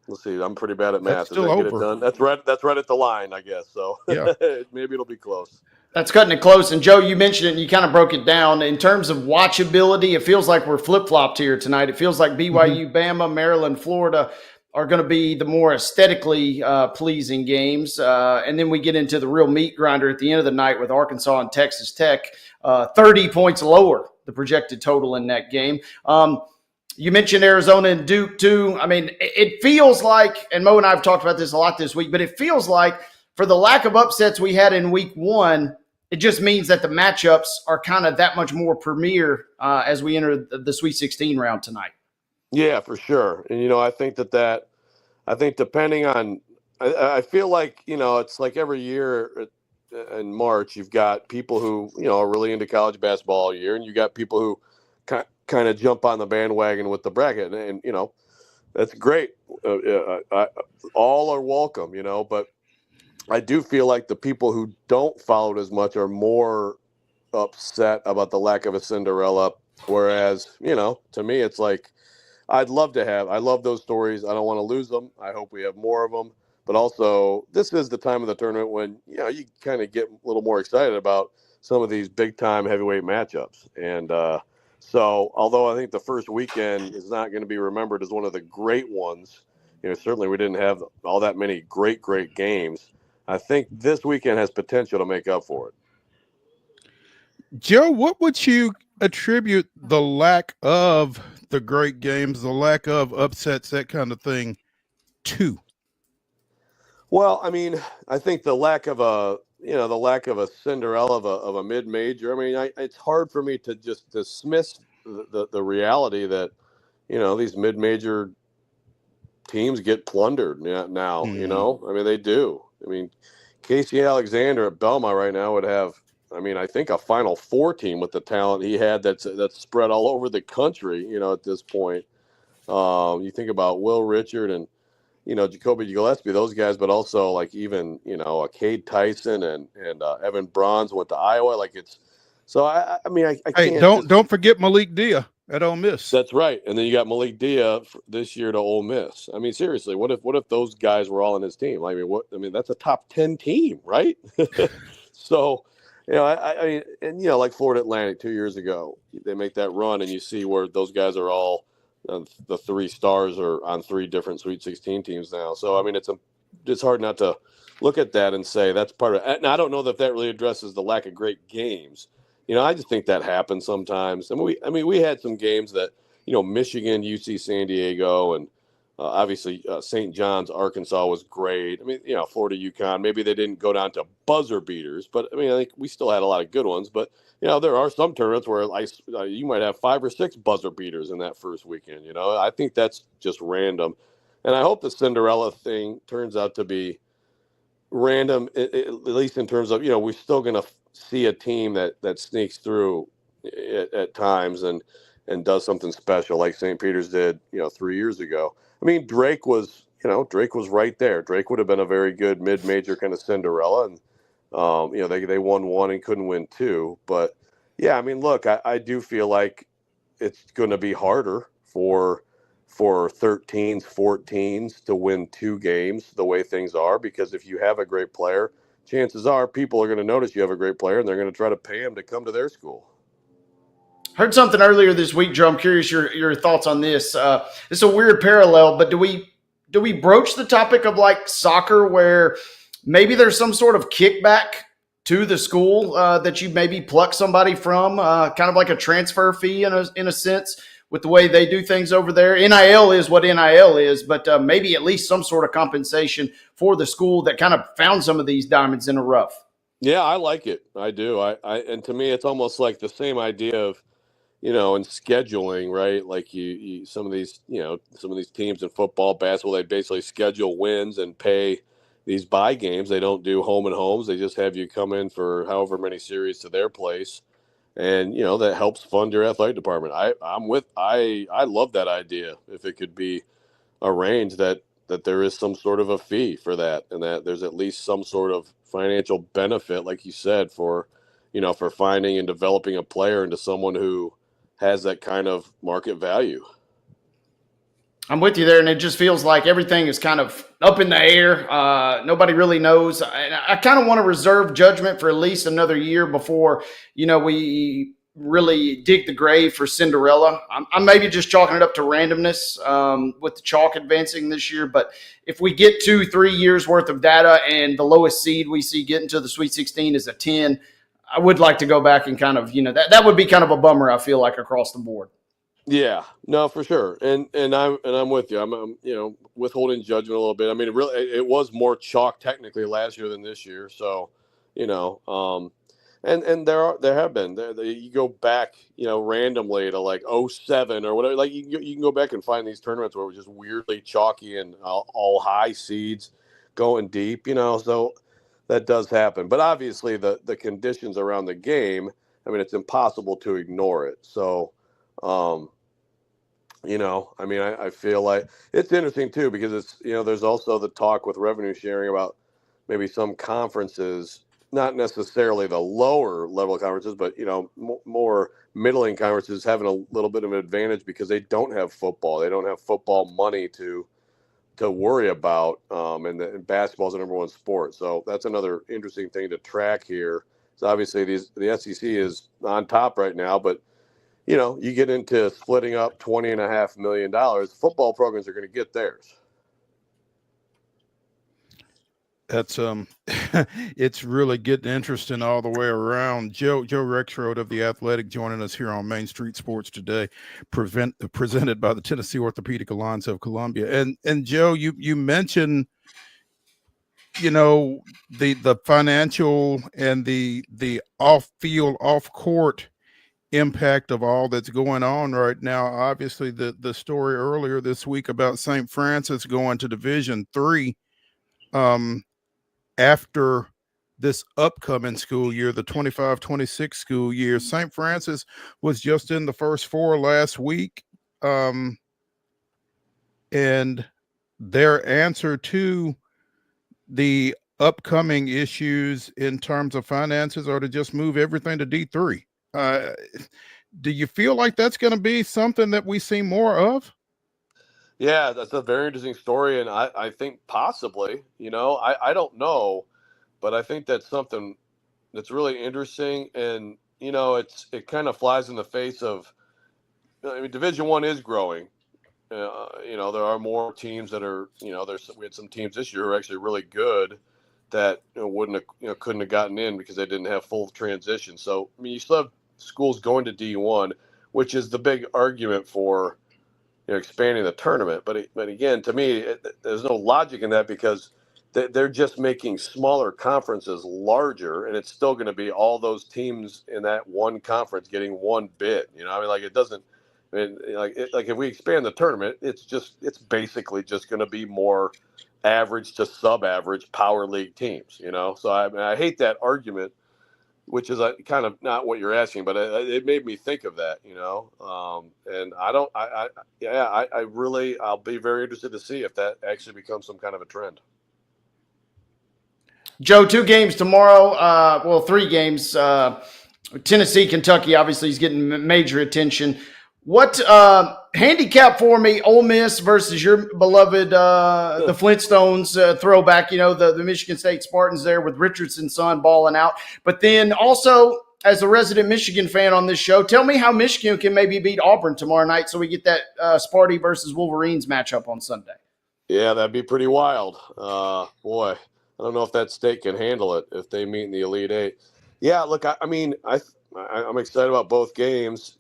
Let's see. I'm pretty bad at That's math. Does still that get it over. done? That's right. That's right at the line, I guess. So Yeah. maybe it'll be close. That's cutting it close. And Joe, you mentioned it and you kind of broke it down. In terms of watchability, it feels like we're flip-flopped here tonight. It feels like BYU, Bama, Maryland, Florida are going to be the more aesthetically pleasing games. And then we get into the real meat grinder at the end of the night with Arkansas and Texas Tech, 30 points lower, the projected total in that game. You mentioned Arizona and Duke too. I mean, it feels like, and Mo and I have talked about this a lot this week, but it feels like for the lack of upsets we had in week one, it just means that the matchups are kind of that much more premier as we enter the Sweet 16 round tonight. Yeah, for sure. And, I think I think depending on, I feel like, it's like every year in March, you've got people who, are really into college basketball all year, and you got people who kind of jump on the bandwagon with the bracket. And that's great. All are welcome, but I do feel like the people who don't follow it as much are more upset about the lack of a Cinderella. Whereas, to me, it's like, I love those stories. I don't want to lose them. I hope we have more of them. But also, this is the time of the tournament when, you kind of get a little more excited about some of these big-time heavyweight matchups. And so, although I think the first weekend is not going to be remembered as one of the great ones, certainly we didn't have all that many great games. I think this weekend has potential to make up for it. Joe, what would you attribute the lack of the great games, the lack of upsets, that kind of thing to? Well, I mean, I think the lack of a Cinderella of a mid-major. I mean, it's hard for me to just dismiss the reality that, these mid-major teams get plundered now. I mean, they do. I mean, Casey Alexander at Belmont right now would have, I think a Final Four team with the talent he had that's spread all over the country, at this point. You think about Will Richard and, Jacoby Gillespie, those guys, but also like even, a Cade Tyson and Evan Bronze went to Iowa. Like I Hey, can't. don't forget Malik Dia at Ole Miss. That's right. And then you got Malik Dia this year to Ole Miss. I mean, seriously, what if those guys were all on his team? That's a top 10 team, right? So, I mean, and like Florida Atlantic 2 years ago, they make that run and you see where those guys are all, the three stars are on three different Sweet 16 teams now. So, I mean, it's hard not to look at that and say that's part of it. And I don't know that really addresses the lack of great games. I just think that happens sometimes. We had some games that, Michigan, UC San Diego, and obviously St. John's, Arkansas was great. I mean, Florida, UConn, maybe they didn't go down to buzzer beaters, but I think we still had a lot of good ones. But, there are some tournaments where you might have 5 or 6 buzzer beaters in that first weekend. I think that's just random. And I hope the Cinderella thing turns out to be random, at least in terms of, we're still going to see a team that sneaks through at times and does something special like St. Peter's did, 3 years ago. I mean, Drake was right there. Drake would have been a very good mid-major kind of Cinderella, and they won 1 and couldn't win 2. But yeah, I mean, look, I do feel like it's going to be harder for 13s, 14s to win 2 games the way things are, because if you have a great player, chances are people are going to notice you have a great player and they're going to try to pay him to come to their school. Heard something earlier this week, Joe. I'm curious your thoughts on this. It's a weird parallel, but do we broach the topic of like soccer where maybe there's some sort of kickback to the school that you maybe pluck somebody from, kind of like a transfer fee in a sense with the way they do things over there? NIL is what NIL is, but maybe at least some sort of compensation for the school that kind of found some of these diamonds in the rough. Yeah, I like it. I do. And to me, it's almost like the same idea of, in scheduling, right? Like you some of these teams in football, basketball, they basically schedule wins and pay these bye games. They don't do home and homes. They just have you come in for however many series to their place. And, that helps fund your athletic department. I love that idea. If it could be arranged that there is some sort of a fee for that, and that there's at least some sort of financial benefit, like you said, for, for finding and developing a player into someone who has that kind of market value. I'm with you there, and it just feels like everything is kind of up in the air. Nobody really knows. I kind of want to reserve judgment for at least another year before, we really dig the grave for Cinderella. I'm maybe just chalking it up to randomness with the chalk advancing this year. But if we get 2-3 years worth of data and the lowest seed we see getting to the Sweet 16 is a 10, I would like to go back and kind of, that would be kind of a bummer, I feel like, across the board. Yeah, no, for sure, and I'm with you. I'm withholding judgment a little bit. I mean, it was more chalk technically last year than this year. So, and there have been you go back randomly to like 07 or whatever. Like you can go back and find these tournaments where it was just weirdly chalky and all high seeds going deep. So that does happen. But obviously the conditions around the game. I mean, it's impossible to ignore it. So. I feel like it's interesting too, because it's, there's also the talk with revenue sharing about maybe some conferences, not necessarily the lower level conferences, but, more middling conferences having a little bit of an advantage because they don't have football. They don't have football money to worry about. And basketball is the number one sport. So that's another interesting thing to track here. So obviously the SEC is on top right now, but you get into splitting up $20.5 million. Football programs are going to get theirs. That's it's really getting interesting all the way around. Joe Rexrode of The Athletic joining us here on Main Street Sports today, presented by the Tennessee Orthopedic Alliance of Columbia. And Joe, you mentioned the financial and the off-field, off-court impact of all that's going on right now. Obviously the story earlier this week about St. Francis going to Division III after this upcoming school year, the 25-26 school year. St. Francis was just in the first four last week, and their answer to the upcoming issues in terms of finances are to just move everything to D3. Do you feel like that's going to be something that we see more of? Yeah, that's a very interesting story. And I think possibly, I don't know, but I think that's something that's really interesting. And, it kind of flies in the face of, Division I is growing. There are more teams that are, we had some teams this year who are actually really good that couldn't have gotten in because they didn't have full transition. So, you still have schools going to D1, which is the big argument for expanding the tournament. But again, to me, there's no logic in that because they're just making smaller conferences larger, and it's still going to be all those teams in that one conference getting one bid. It doesn't. If we expand the tournament, it's basically just going to be more average to sub-average power league teams. So I hate that argument, which is kind of not what you're asking, but it made me think of that, and I'll be very interested to see if that actually becomes some kind of a trend. Joe, 2 games tomorrow. 3 games. Tennessee, Kentucky, obviously is getting major attention. What handicap for me, Ole Miss versus your beloved the Flintstones throwback, the Michigan State Spartans there with Richardson's son balling out. But then also, as a resident Michigan fan on this show, tell me how Michigan can maybe beat Auburn tomorrow night so we get that Sparty versus Wolverines matchup on Sunday. Yeah, that'd be pretty wild. Boy, I don't know if that state can handle it if they meet in the Elite Eight. Yeah, look, I'm excited about both games.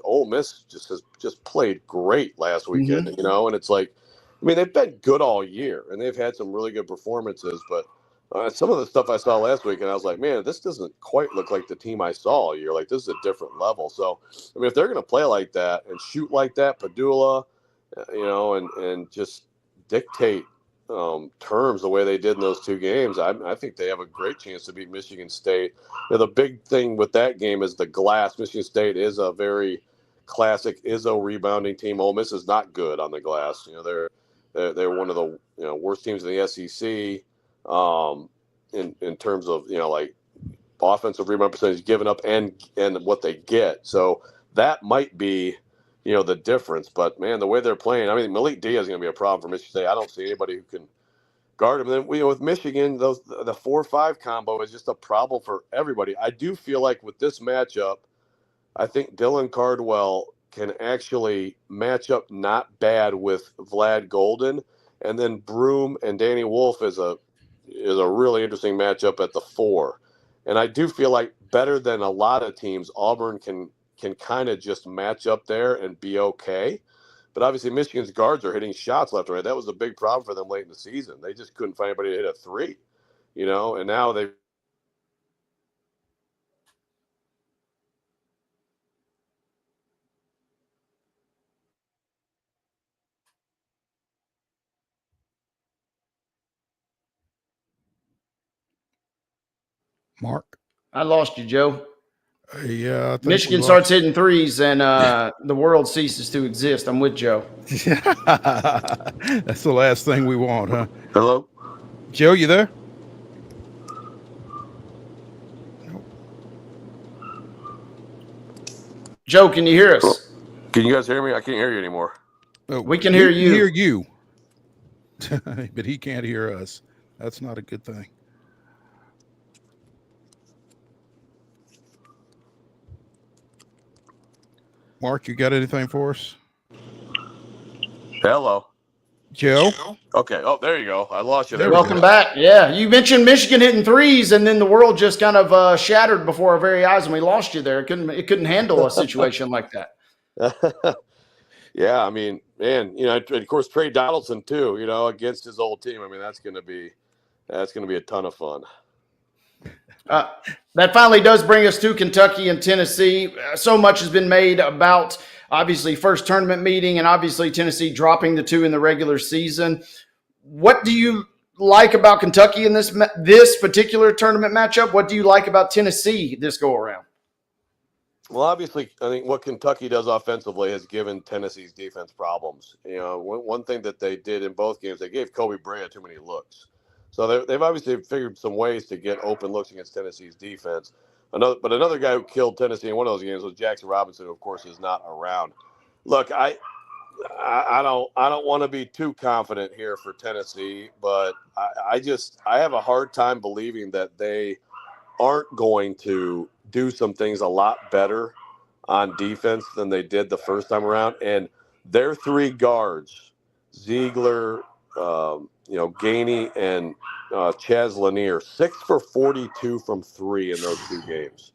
Ole Miss just played great last weekend, and it's like, they've been good all year and they've had some really good performances, but some of the stuff I saw last week and I was like, man, this doesn't quite look like the team I saw all year. Like, this is a different level. So, if they're going to play like that and shoot like that, Padula, and just dictate terms the way they did in those 2 games, I think they have a great chance to beat Michigan State. The big thing with that game is the glass. Michigan State is a very classic Izzo rebounding team. Ole Miss is not good on the glass. They're one of the worst teams in the SEC in terms of offensive rebound percentage given up and what they get. So that might be, the difference. But, man, the way they're playing, I mean, Malik Diaz is going to be a problem for Michigan State. I don't see anybody who can guard him. Then with Michigan, the 4-5 combo is just a problem for everybody. I do feel like with this matchup, I think Dylan Cardwell can actually match up not bad with Vlad Golden, and then Broom and Danny Wolf is a really interesting matchup at the 4. And I do feel like better than a lot of teams, Auburn can kind of just match up there and be okay. But obviously Michigan's guards are hitting shots left and right. That was a big problem for them late in the season. They just couldn't find anybody to hit a 3, and now they. Mark? I lost you, Joe. Yeah, I think Michigan starts hitting threes, and the world ceases to exist. I'm with Joe. That's the last thing we want, huh? Hello? Joe, you there? Joe, can you hear us? Can you guys hear me? I can't hear you anymore. Oh, we can hear you. Hear you. But he can't hear us. That's not a good thing. Mark, you got anything for us? Hello. Joe? Okay. Oh, there you go. I lost you there. Welcome back. Yeah, you mentioned Michigan hitting threes, and then the world just kind of shattered before our very eyes, and we lost you there. It couldn't handle a situation like that. Yeah, I mean, man, of course Trey Donaldson too, against his old team. I mean, that's going to be a ton of fun. That finally does bring us to Kentucky and Tennessee. So much has been made about, obviously, first tournament meeting and obviously Tennessee dropping the 2 in the regular season. What do you like about Kentucky in this particular tournament matchup? What do you like about Tennessee this go-around? Well, obviously, I think what Kentucky does offensively has given Tennessee's defense problems. One thing that they did in both games, they gave Kobe Bryant too many looks. So they've obviously figured some ways to get open looks against Tennessee's defense. Another guy who killed Tennessee in one of those games was Jackson Robinson, who of course is not around. Look, I don't want to be too confident here for Tennessee, but I have a hard time believing that they aren't going to do some things a lot better on defense than they did the first time around. And their 3 guards, Ziegler, Gainey, and Chaz Lanier, 6 for 42 from 3 in those 2 games.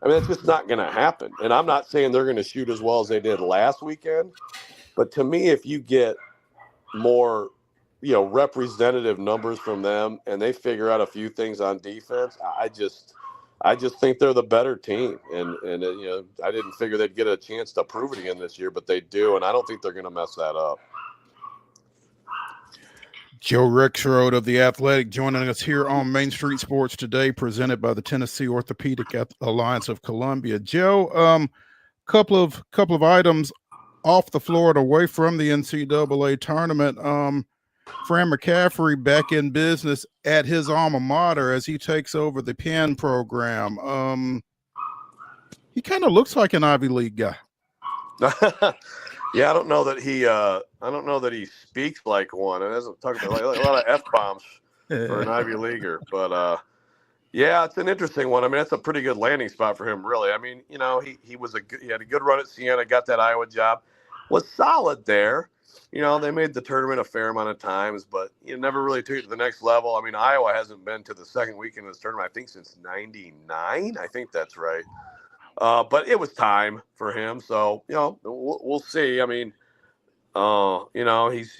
I mean, it's just not going to happen. And I'm not saying they're going to shoot as well as they did last weekend, but to me, if you get more, representative numbers from them and they figure out a few things on defense, I just think they're the better team. And I didn't figure they'd get a chance to prove it again this year, but they do, and I don't think they're going to mess that up. Joe Rexrode of The Athletic joining us here on Main Street Sports today, presented by the Tennessee Orthopedic Alliance of Columbia. Joe, couple of items off the floor and away from the NCAA tournament. Fran McCaffrey back in business at his alma mater as he takes over the Penn program. He kind of looks like an Ivy League guy. Yeah, I don't know that he speaks like one. And doesn't talk about like a lot of F-bombs for an Ivy Leaguer. But yeah, it's an interesting one. I mean, that's a pretty good landing spot for him, really. I mean, he had a good run at Siena, got that Iowa job, was solid there. They made the tournament a fair amount of times, but never really took it to the next level. I mean, Iowa hasn't been to the second weekend of this tournament, I think, since '99. I think that's right. But it was time for him, so we'll see. I mean,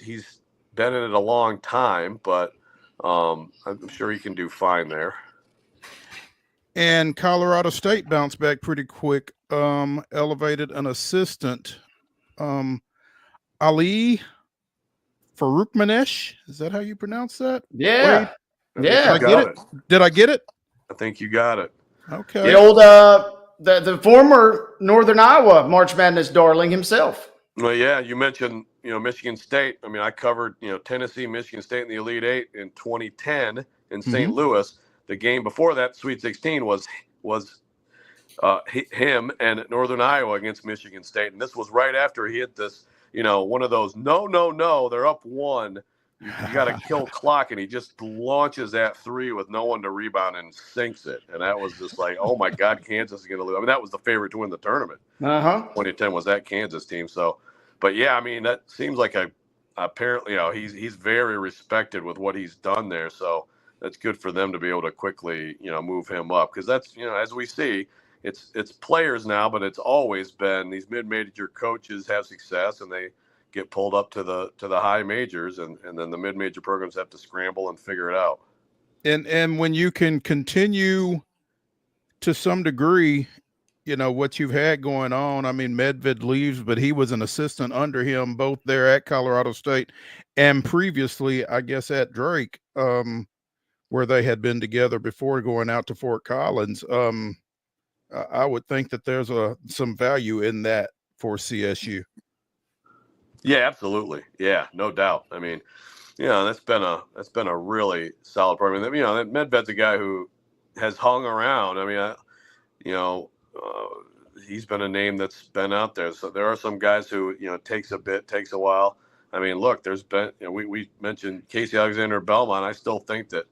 he's been in it a long time, but I'm sure he can do fine there. And Colorado State bounced back pretty quick. Elevated an assistant, Ali Faroukmanesh. Is that how you pronounce that? Yeah. Wade? Yeah. Did I get it? I think you got it. Okay. The old the former Northern Iowa March Madness darling himself. Well, yeah, you mentioned, Michigan State. I mean, I covered, Tennessee, Michigan State in the Elite Eight in 2010 in St. Louis. The game before that, Sweet 16, was was him and Northern Iowa against Michigan State. And this was right after he hit this, one of those, no, they're up one. You got to kill clock. And he just launches that three with no one to rebound and sinks it. And that was just like, oh, my God, Kansas is going to lose. I mean, that was the favorite to win the tournament. 2010 was that Kansas team. So, but, yeah, I mean, that seems like apparently, he's very respected with what he's done there. So that's good for them to be able to quickly, move him up. Because that's, as we see, it's players now, but it's always been these mid-major coaches have success and they get pulled up to the high majors, and then the mid-major programs have to scramble and figure it out. And when you can continue to some degree, what you've had going on. I mean, Medved leaves, but he was an assistant under him both there at Colorado State and previously, I guess, at Drake, where they had been together before going out to Fort Collins. I would think that there's some value in that for CSU. Yeah, absolutely. Yeah, no doubt. I mean, that's been a really solid program. Medved's a guy who has hung around. I mean, he's been a name that's been out there. So there are some guys who, takes a while. I mean, look, there's been, we mentioned Casey Alexander Belmont. I still think that,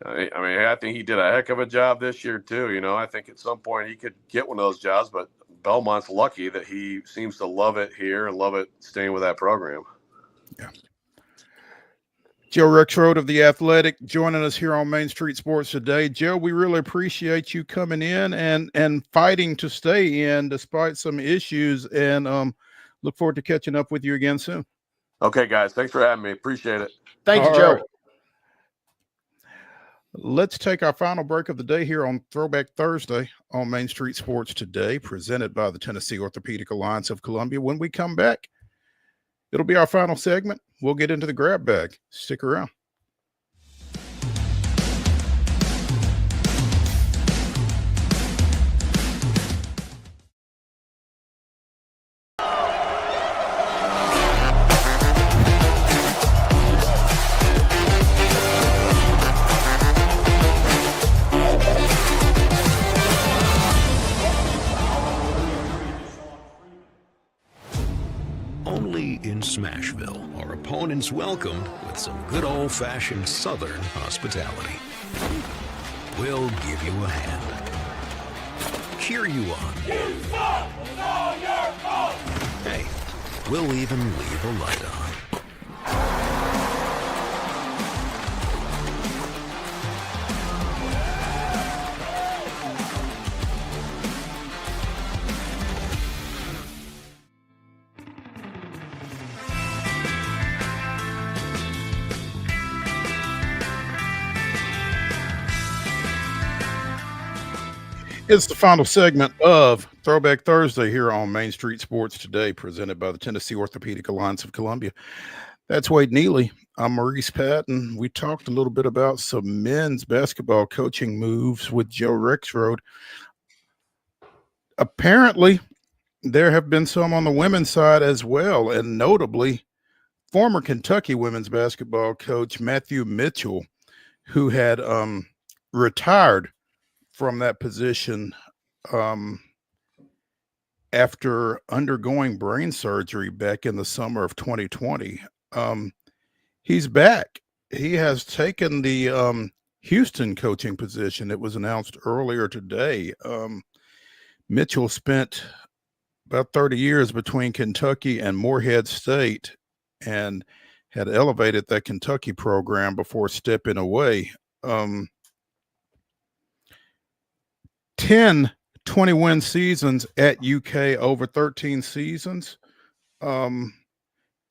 I think he did a heck of a job this year too. I think at some point he could get one of those jobs, but Belmont's lucky that he seems to love it here and love it staying with that program. Yeah. Joe Rexrode of The Athletic joining us here on Main Street Sports today. Joe, we really appreciate you coming in and fighting to stay in despite some issues, and look forward to catching up with you again soon. Okay, guys. Thanks for having me. Appreciate it. Thank you, Joe. Right. Let's take our final break of the day here on Throwback Thursday on Main Street Sports today, presented by the Tennessee Orthopedic Alliance of Columbia. When we come back, it'll be our final segment. We'll get into the grab bag. Stick around. In Smashville, our opponents welcomed with some good old-fashioned Southern hospitality. We'll give you a hand, cheer you on. Hey, we'll even leave a light on. It's the final segment of Throwback Thursday here on Main Street Sports today, presented by the Tennessee Orthopedic Alliance of Columbia. That's Wade Neely. I'm Maurice Patton. We talked a little bit about some men's basketball coaching moves with Joe Rexrode. Apparently, there have been some on the women's side as well, and notably, former Kentucky women's basketball coach Matthew Mitchell, who had retired from that position after undergoing brain surgery back in the summer of 2020. He's back. He has taken the Houston coaching position. It was announced earlier today. Mitchell spent about 30 years between Kentucky and Morehead State and had elevated that Kentucky program before stepping away. 10 20-win seasons at UK over 13 seasons.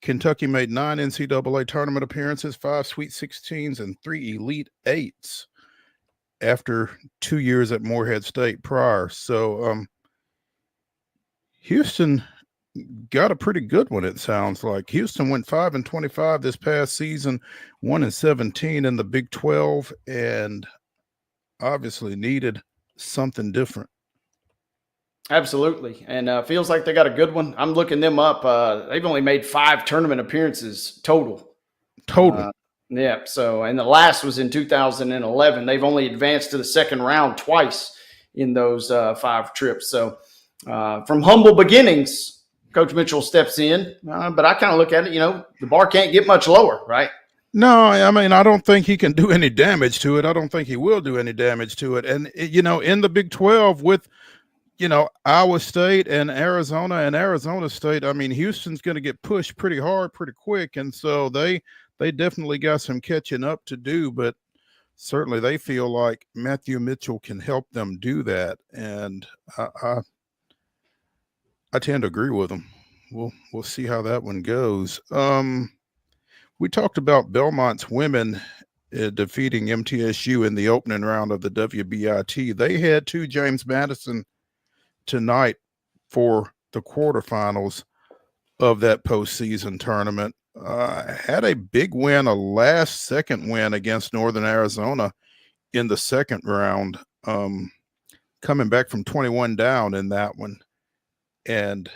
Kentucky made 9 NCAA tournament appearances, 5 Sweet 16s, and 3 Elite 8s after 2 years at Morehead State prior. So Houston got a pretty good one, it sounds like. Houston went 5-25 this past season, 1-17 in the Big 12, and obviously needed something different. Absolutely. And feels like they got a good one. I'm looking them up. They've only made 5 tournament appearances total. Yeah. So, and the last was in 2011. They've only advanced to the second round twice in those 5 trips. So from humble beginnings, Coach Mitchell steps in. But I kind of look at it, the bar can't get much lower, right? No, I mean, I don't think he can do any damage to it. I don't think he will do any damage to it. And, in the Big 12 with, Iowa State and Arizona State, I mean, Houston's going to get pushed pretty hard, pretty quick. And so they definitely got some catching up to do, but certainly they feel like Matthew Mitchell can help them do that. And I tend to agree with him. We'll see how that one goes. We talked about Belmont's women defeating MTSU in the opening round of the WBIT. They had 2 James Madison tonight for the quarterfinals of that postseason tournament. Had a big win, a last-second win against Northern Arizona in the second round, coming back from 21 down in that one. And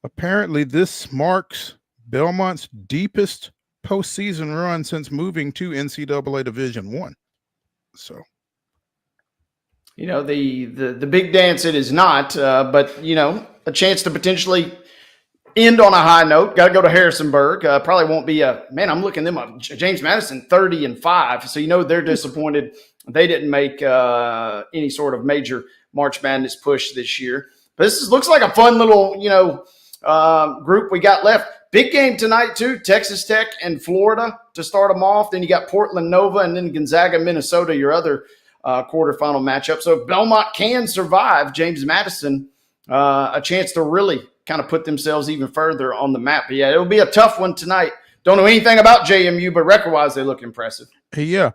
apparently this marks Belmont's deepest postseason run since moving to NCAA Division I. So, the big dance it is not, but a chance to potentially end on a high note. Got to go to Harrisonburg. Probably won't be I'm looking them up. James Madison 30-5. So they're disappointed they didn't make any sort of major March Madness push this year. But this looks like a fun little group we got left. Big game tonight too. Texas Tech and Florida to start them off. Then you got Portland Nova and then Gonzaga Minnesota, your other quarterfinal matchup. So if Belmont can survive James Madison, a chance to really kind of put themselves even further on the map. But yeah, it'll be a tough one tonight. Don't know anything about JMU, but record-wise, they look impressive. Yeah.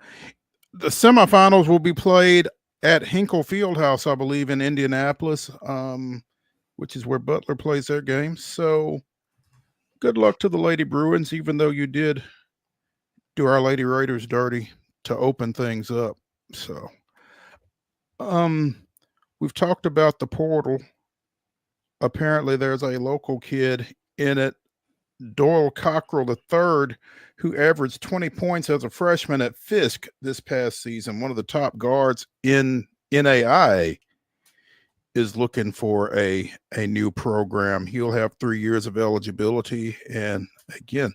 The semifinals will be played at Hinkle Fieldhouse, I believe, in Indianapolis, which is where Butler plays their games. So good luck to the Lady Bruins, even though you did do our Lady Raiders dirty to open things up. So we've talked about the portal. Apparently there's a local kid in it, Doyle Cockrell III, who averaged 20 points as a freshman at Fisk this past season. One of the top guards in NAIA is looking for a new program. He'll have 3 years of eligibility. And again,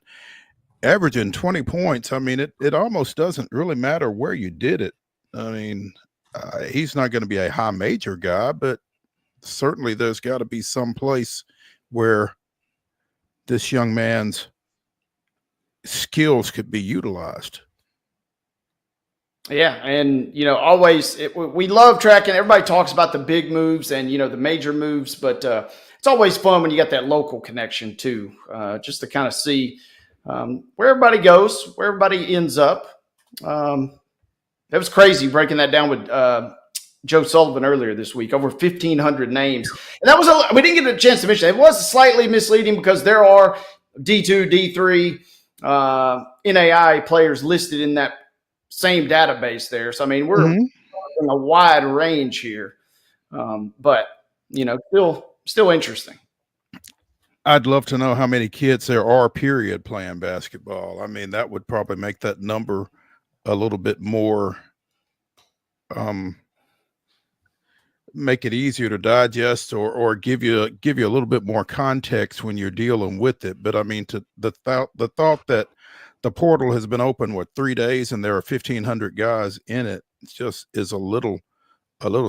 averaging 20 points, I mean, it almost doesn't really matter where you did it. I mean, he's not going to be a high major guy, but certainly there's got to be some place where this young man's skills could be utilized. Yeah, and always we love tracking. Everybody talks about the big moves and the major moves, but it's always fun when you got that local connection too, just to kind of see where everybody goes, where everybody ends up. It was crazy breaking that down with Joe Sullivan earlier this week. Over 1,500 names, and that was we didn't get a chance to mention. It was slightly misleading because there are D2, D3, NAI players listed in that same database there. So, I mean, we're in a wide range here, but, still interesting. I'd love to know how many kids there are, period, playing basketball. I mean, that would probably make that number a little bit more, make it easier to digest or give you a little bit more context when you're dealing with it. But I mean, to the thought that the portal has been open 3 days and there are 1,500 guys in it, it just is a little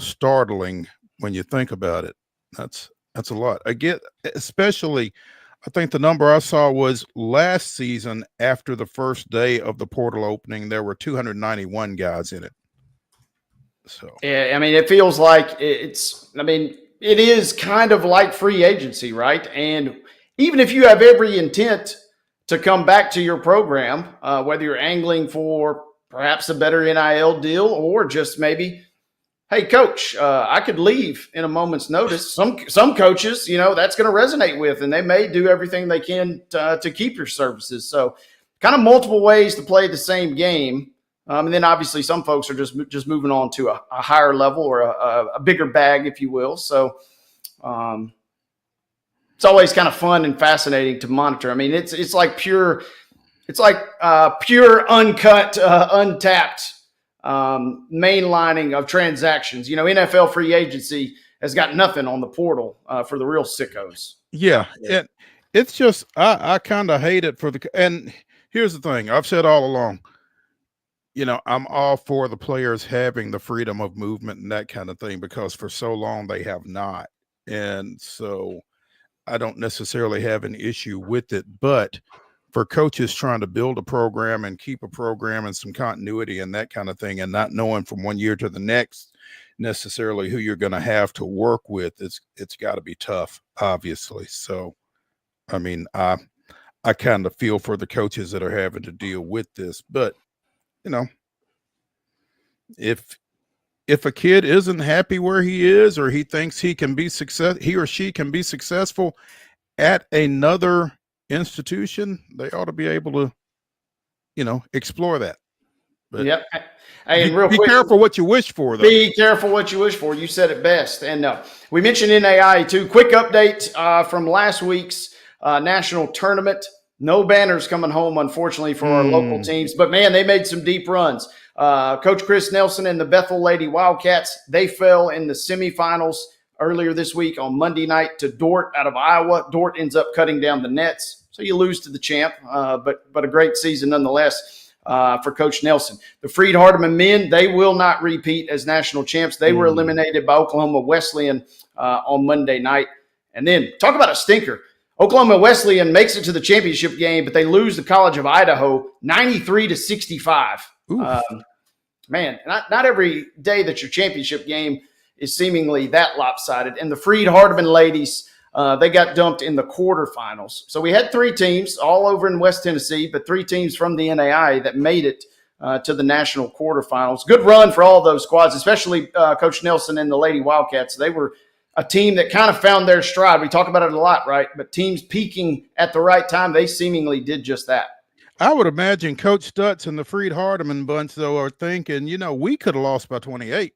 startling when you think about it. That's a lot. Again, especially, I think the number I saw was last season after the first day of the portal opening, there were 291 guys in it. So yeah, I mean, it feels like it is kind of like free agency, right? And even if you have every intent to come back to your program, whether you're angling for perhaps a better NIL deal or just maybe, hey, coach, I could leave in a moment's notice. Some coaches, that's going to resonate with, and they may do everything they can to keep your services. So kind of multiple ways to play the same game. And then obviously some folks are just moving on to a higher level or a bigger bag, if you will. So it's always kind of fun and fascinating to monitor. I mean, it's like pure uncut, untapped mainlining of transactions. NFL free agency has got nothing on the portal for the real sickos. Yeah, it's just I kind of hate it and here's the thing. I've said all along, I'm all for the players having the freedom of movement and that kind of thing, because for so long they have not. And so I don't necessarily have an issue with it, but for coaches trying to build a program and keep a program and some continuity and that kind of thing, and not knowing from one year to the next necessarily who you're going to have to work with, it's got to be tough, obviously. So, I mean, I kind of feel for the coaches that are having to deal with this, but if a kid isn't happy where he is, or he thinks he or she can be successful at another institution, they ought to be able to, explore that. But yep. Hey, and real be quick, careful what you wish for, though. Be careful what you wish for. You said it best. And we mentioned NAI too. Quick update from last week's national tournament. No banners coming home, unfortunately, for our local teams. But, man, they made some deep runs. Coach Chris Nelson and the Bethel Lady Wildcats, they fell in the semifinals earlier this week on Monday night to Dort out of Iowa. Dort ends up cutting down the nets. So you lose to the champ, but a great season nonetheless for Coach Nelson. The Freed Hardeman men, they will not repeat as national champs. They were eliminated by Oklahoma Wesleyan on Monday night. And then talk about a stinker. Oklahoma Wesleyan makes it to the championship game, but they lose the College of Idaho 93-65. Man, not every day that your championship game is seemingly that lopsided. And the Freed Hardeman ladies, they got dumped in the quarterfinals. So we had 3 teams all over in West Tennessee, but 3 teams from the NAI that made it to the national quarterfinals. Good run for all those squads, especially Coach Nelson and the Lady Wildcats. They were a team that kind of found their stride. We talk about it a lot, right? But teams peaking at the right time, they seemingly did just that. I would imagine Coach Stutz and the Freed Hardeman bunch, though, are thinking, we could have lost by 28.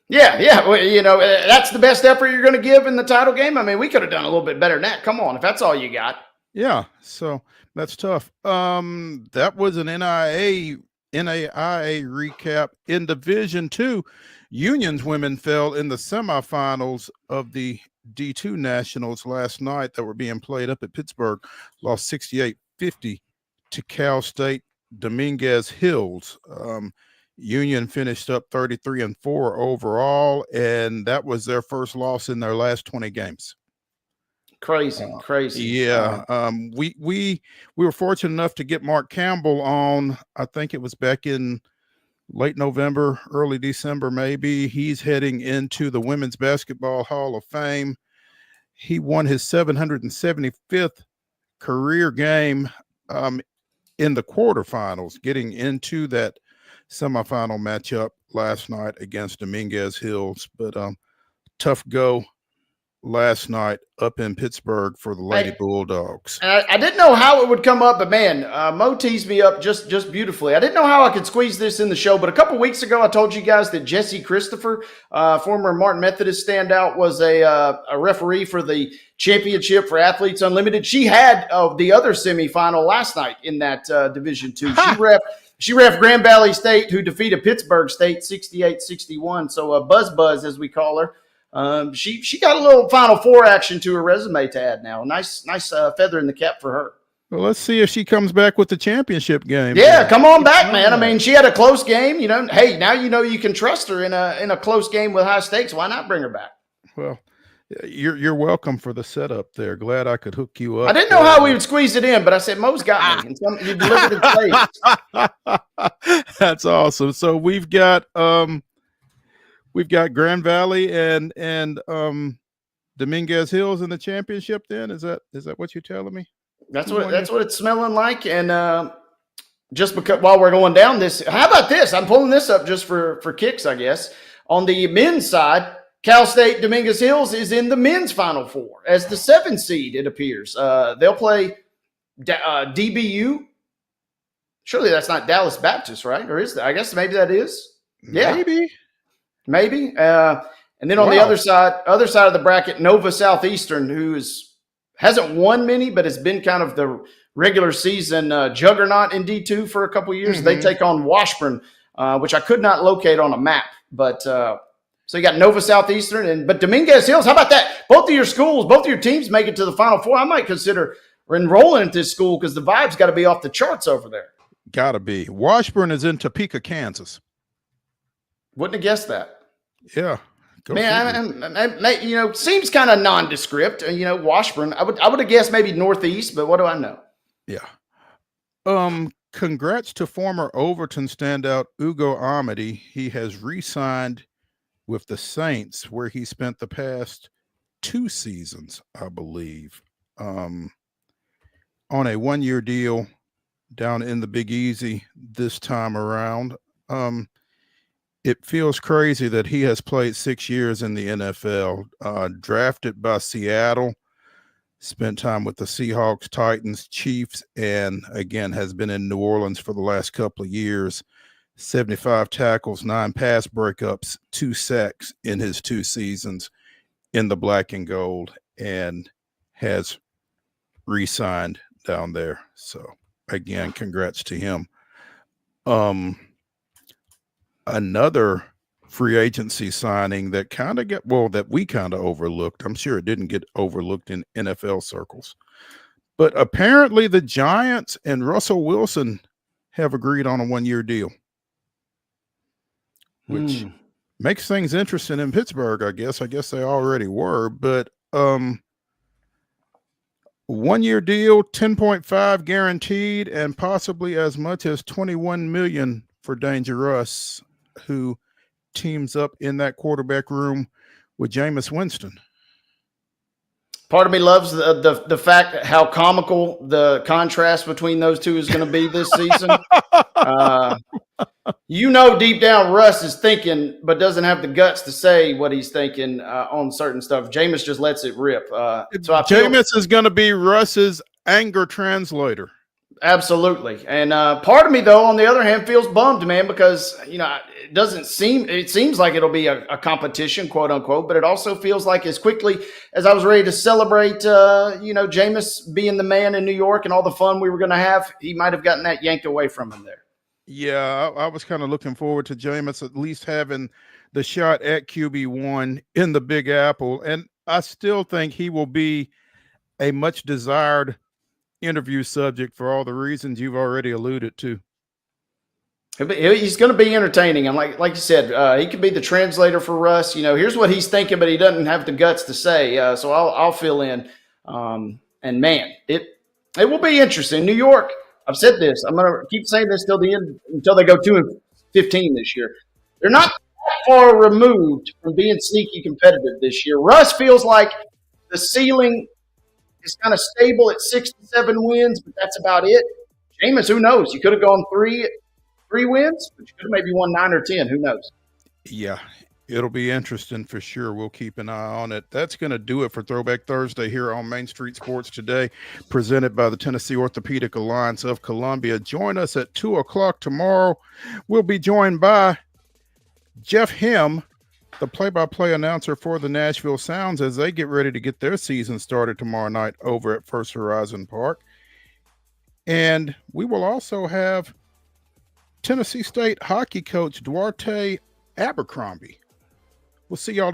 Yeah. Well, that's the best effort you're going to give in the title game. I mean, we could have done a little bit better than that. Come on, if that's all you got. Yeah, so that's tough. That was an NAIA recap. In Division II, Union's women fell in the semifinals of the D2 Nationals last night that were being played up at Pittsburgh. Lost 68-50 to Cal State Dominguez Hills. Union finished up 33-4 overall, and that was their first loss in their last 20 games. Crazy. Yeah. We were fortunate enough to get Mark Campbell on. I think it was back in late November, early December, maybe. He's heading into the Women's Basketball Hall of Fame. He won his 775th career game in the quarterfinals, getting into that semifinal matchup last night against Dominguez Hills. But tough go last night up in Pittsburgh for the Lady Bulldogs. I didn't know how it would come up, but man, Mo teased me up just beautifully. I didn't know how I could squeeze this in the show, but a couple weeks ago I told you guys that Jesse Christopher, former Martin Methodist standout, was a referee for the championship for Athletes Unlimited. She had the other semifinal last night in that Division II. She ref Grand Valley State, who defeated Pittsburgh State 68-61. So Buzz, as we call her. She got a little Final Four action to her resume to add now. Nice feather in the cap for her. Well, let's see if she comes back with the championship game. Yeah, come on back, man. I mean, she had a close game. Hey, now you can trust her in a close game with high stakes. Why not bring her back? Well, you're welcome for the setup there. Glad I could hook you up. I didn't know how we would squeeze it in, but I said Mo's got me. And you delivered it safe. That's awesome. So we've got Grand Valley and Dominguez Hills in the championship. Then is that what you're telling me? That's what it's smelling like. And just because while we're going down this, how about this? I'm pulling this up just for kicks, I guess. On the men's side, Cal State Dominguez Hills is in the men's Final Four as the 7 seed. It appears they'll play DBU. Surely that's not Dallas Baptist, right? Or is that? I guess maybe that is. Yeah, maybe. And then on the other side of the bracket, Nova Southeastern, who hasn't won many, but has been kind of the regular season juggernaut in D2 for a couple of years. Mm-hmm. They take on Washburn which I could not locate on a map. But so you got Nova Southeastern, but Dominguez Hills. How about that? Both of your schools, both of your teams make it to the Final Four. I might consider enrolling at this school because the vibe's got to be off the charts over there. Got to be. Washburn is in Topeka, Kansas. Wouldn't have guessed that. Yeah. Man, seems kind of nondescript. Washburn. I would have guessed maybe Northeast, but what do I know? Yeah. Congrats to former Overton standout Ugo Amadi. He has re-signed with the Saints, where he spent the past 2 seasons, I believe, on a 1-year deal down in the Big Easy this time around. It feels crazy that he has played 6 years in the NFL, drafted by Seattle, spent time with the Seahawks, Titans, Chiefs, and again has been in New Orleans for the last couple of years. 75 tackles, 9 pass breakups, 2 sacks in his 2 seasons in the black and gold, and has re-signed down there. So again, congrats to him. Another free agency signing that that we kind of overlooked. I'm sure it didn't get overlooked in NFL circles, but apparently the Giants and Russell Wilson have agreed on a 1-year deal, which makes things interesting in Pittsburgh. I guess they already were, but 1-year deal, 10.5 guaranteed, and possibly as much as $21 million for Danger Russ, who teams up in that quarterback room with Jameis Winston. Part of me loves the fact how comical the contrast between those two is going to be this season. Deep down Russ is thinking, but doesn't have the guts to say what he's thinking on certain stuff. Jameis just lets it rip. Jameis is going to be Russ's anger translator. Absolutely. And part of me, though, on the other hand, feels bummed, man, because, it seems like it'll be a competition, quote unquote, but it also feels like as quickly as I was ready to celebrate, Jameis being the man in New York and all the fun we were going to have, he might have gotten that yanked away from him there. Yeah, I was kind of looking forward to Jameis at least having the shot at QB1 in the Big Apple. And I still think he will be a much desired interview subject for all the reasons you've already alluded to. He's going to be entertaining. I'm like you said, he could be the translator for Russ. Here's what he's thinking, but he doesn't have the guts to say. So I'll fill in. And man, it will be interesting. New York, I've said this. I'm going to keep saying this till the end, until they go 2-15 this year. They're not that far removed from being sneaky competitive this year. Russ feels like the ceiling is kind of stable at 6 to 7 wins, but that's about it. Jameis, who knows? You could have gone 3 wins, but you could have maybe won 9 or 10. Who knows? Yeah, it'll be interesting for sure. We'll keep an eye on it. That's going to do it for Throwback Thursday here on Main Street Sports Today, presented by the Tennessee Orthopedic Alliance of Columbia. Join us at 2 o'clock tomorrow. We'll be joined by Jeff Hem, the play-by-play announcer for the Nashville Sounds, as they get ready to get their season started tomorrow night over at First Horizon Park. And we will also have Tennessee State hockey coach Duarte Abercrombie. We'll see y'all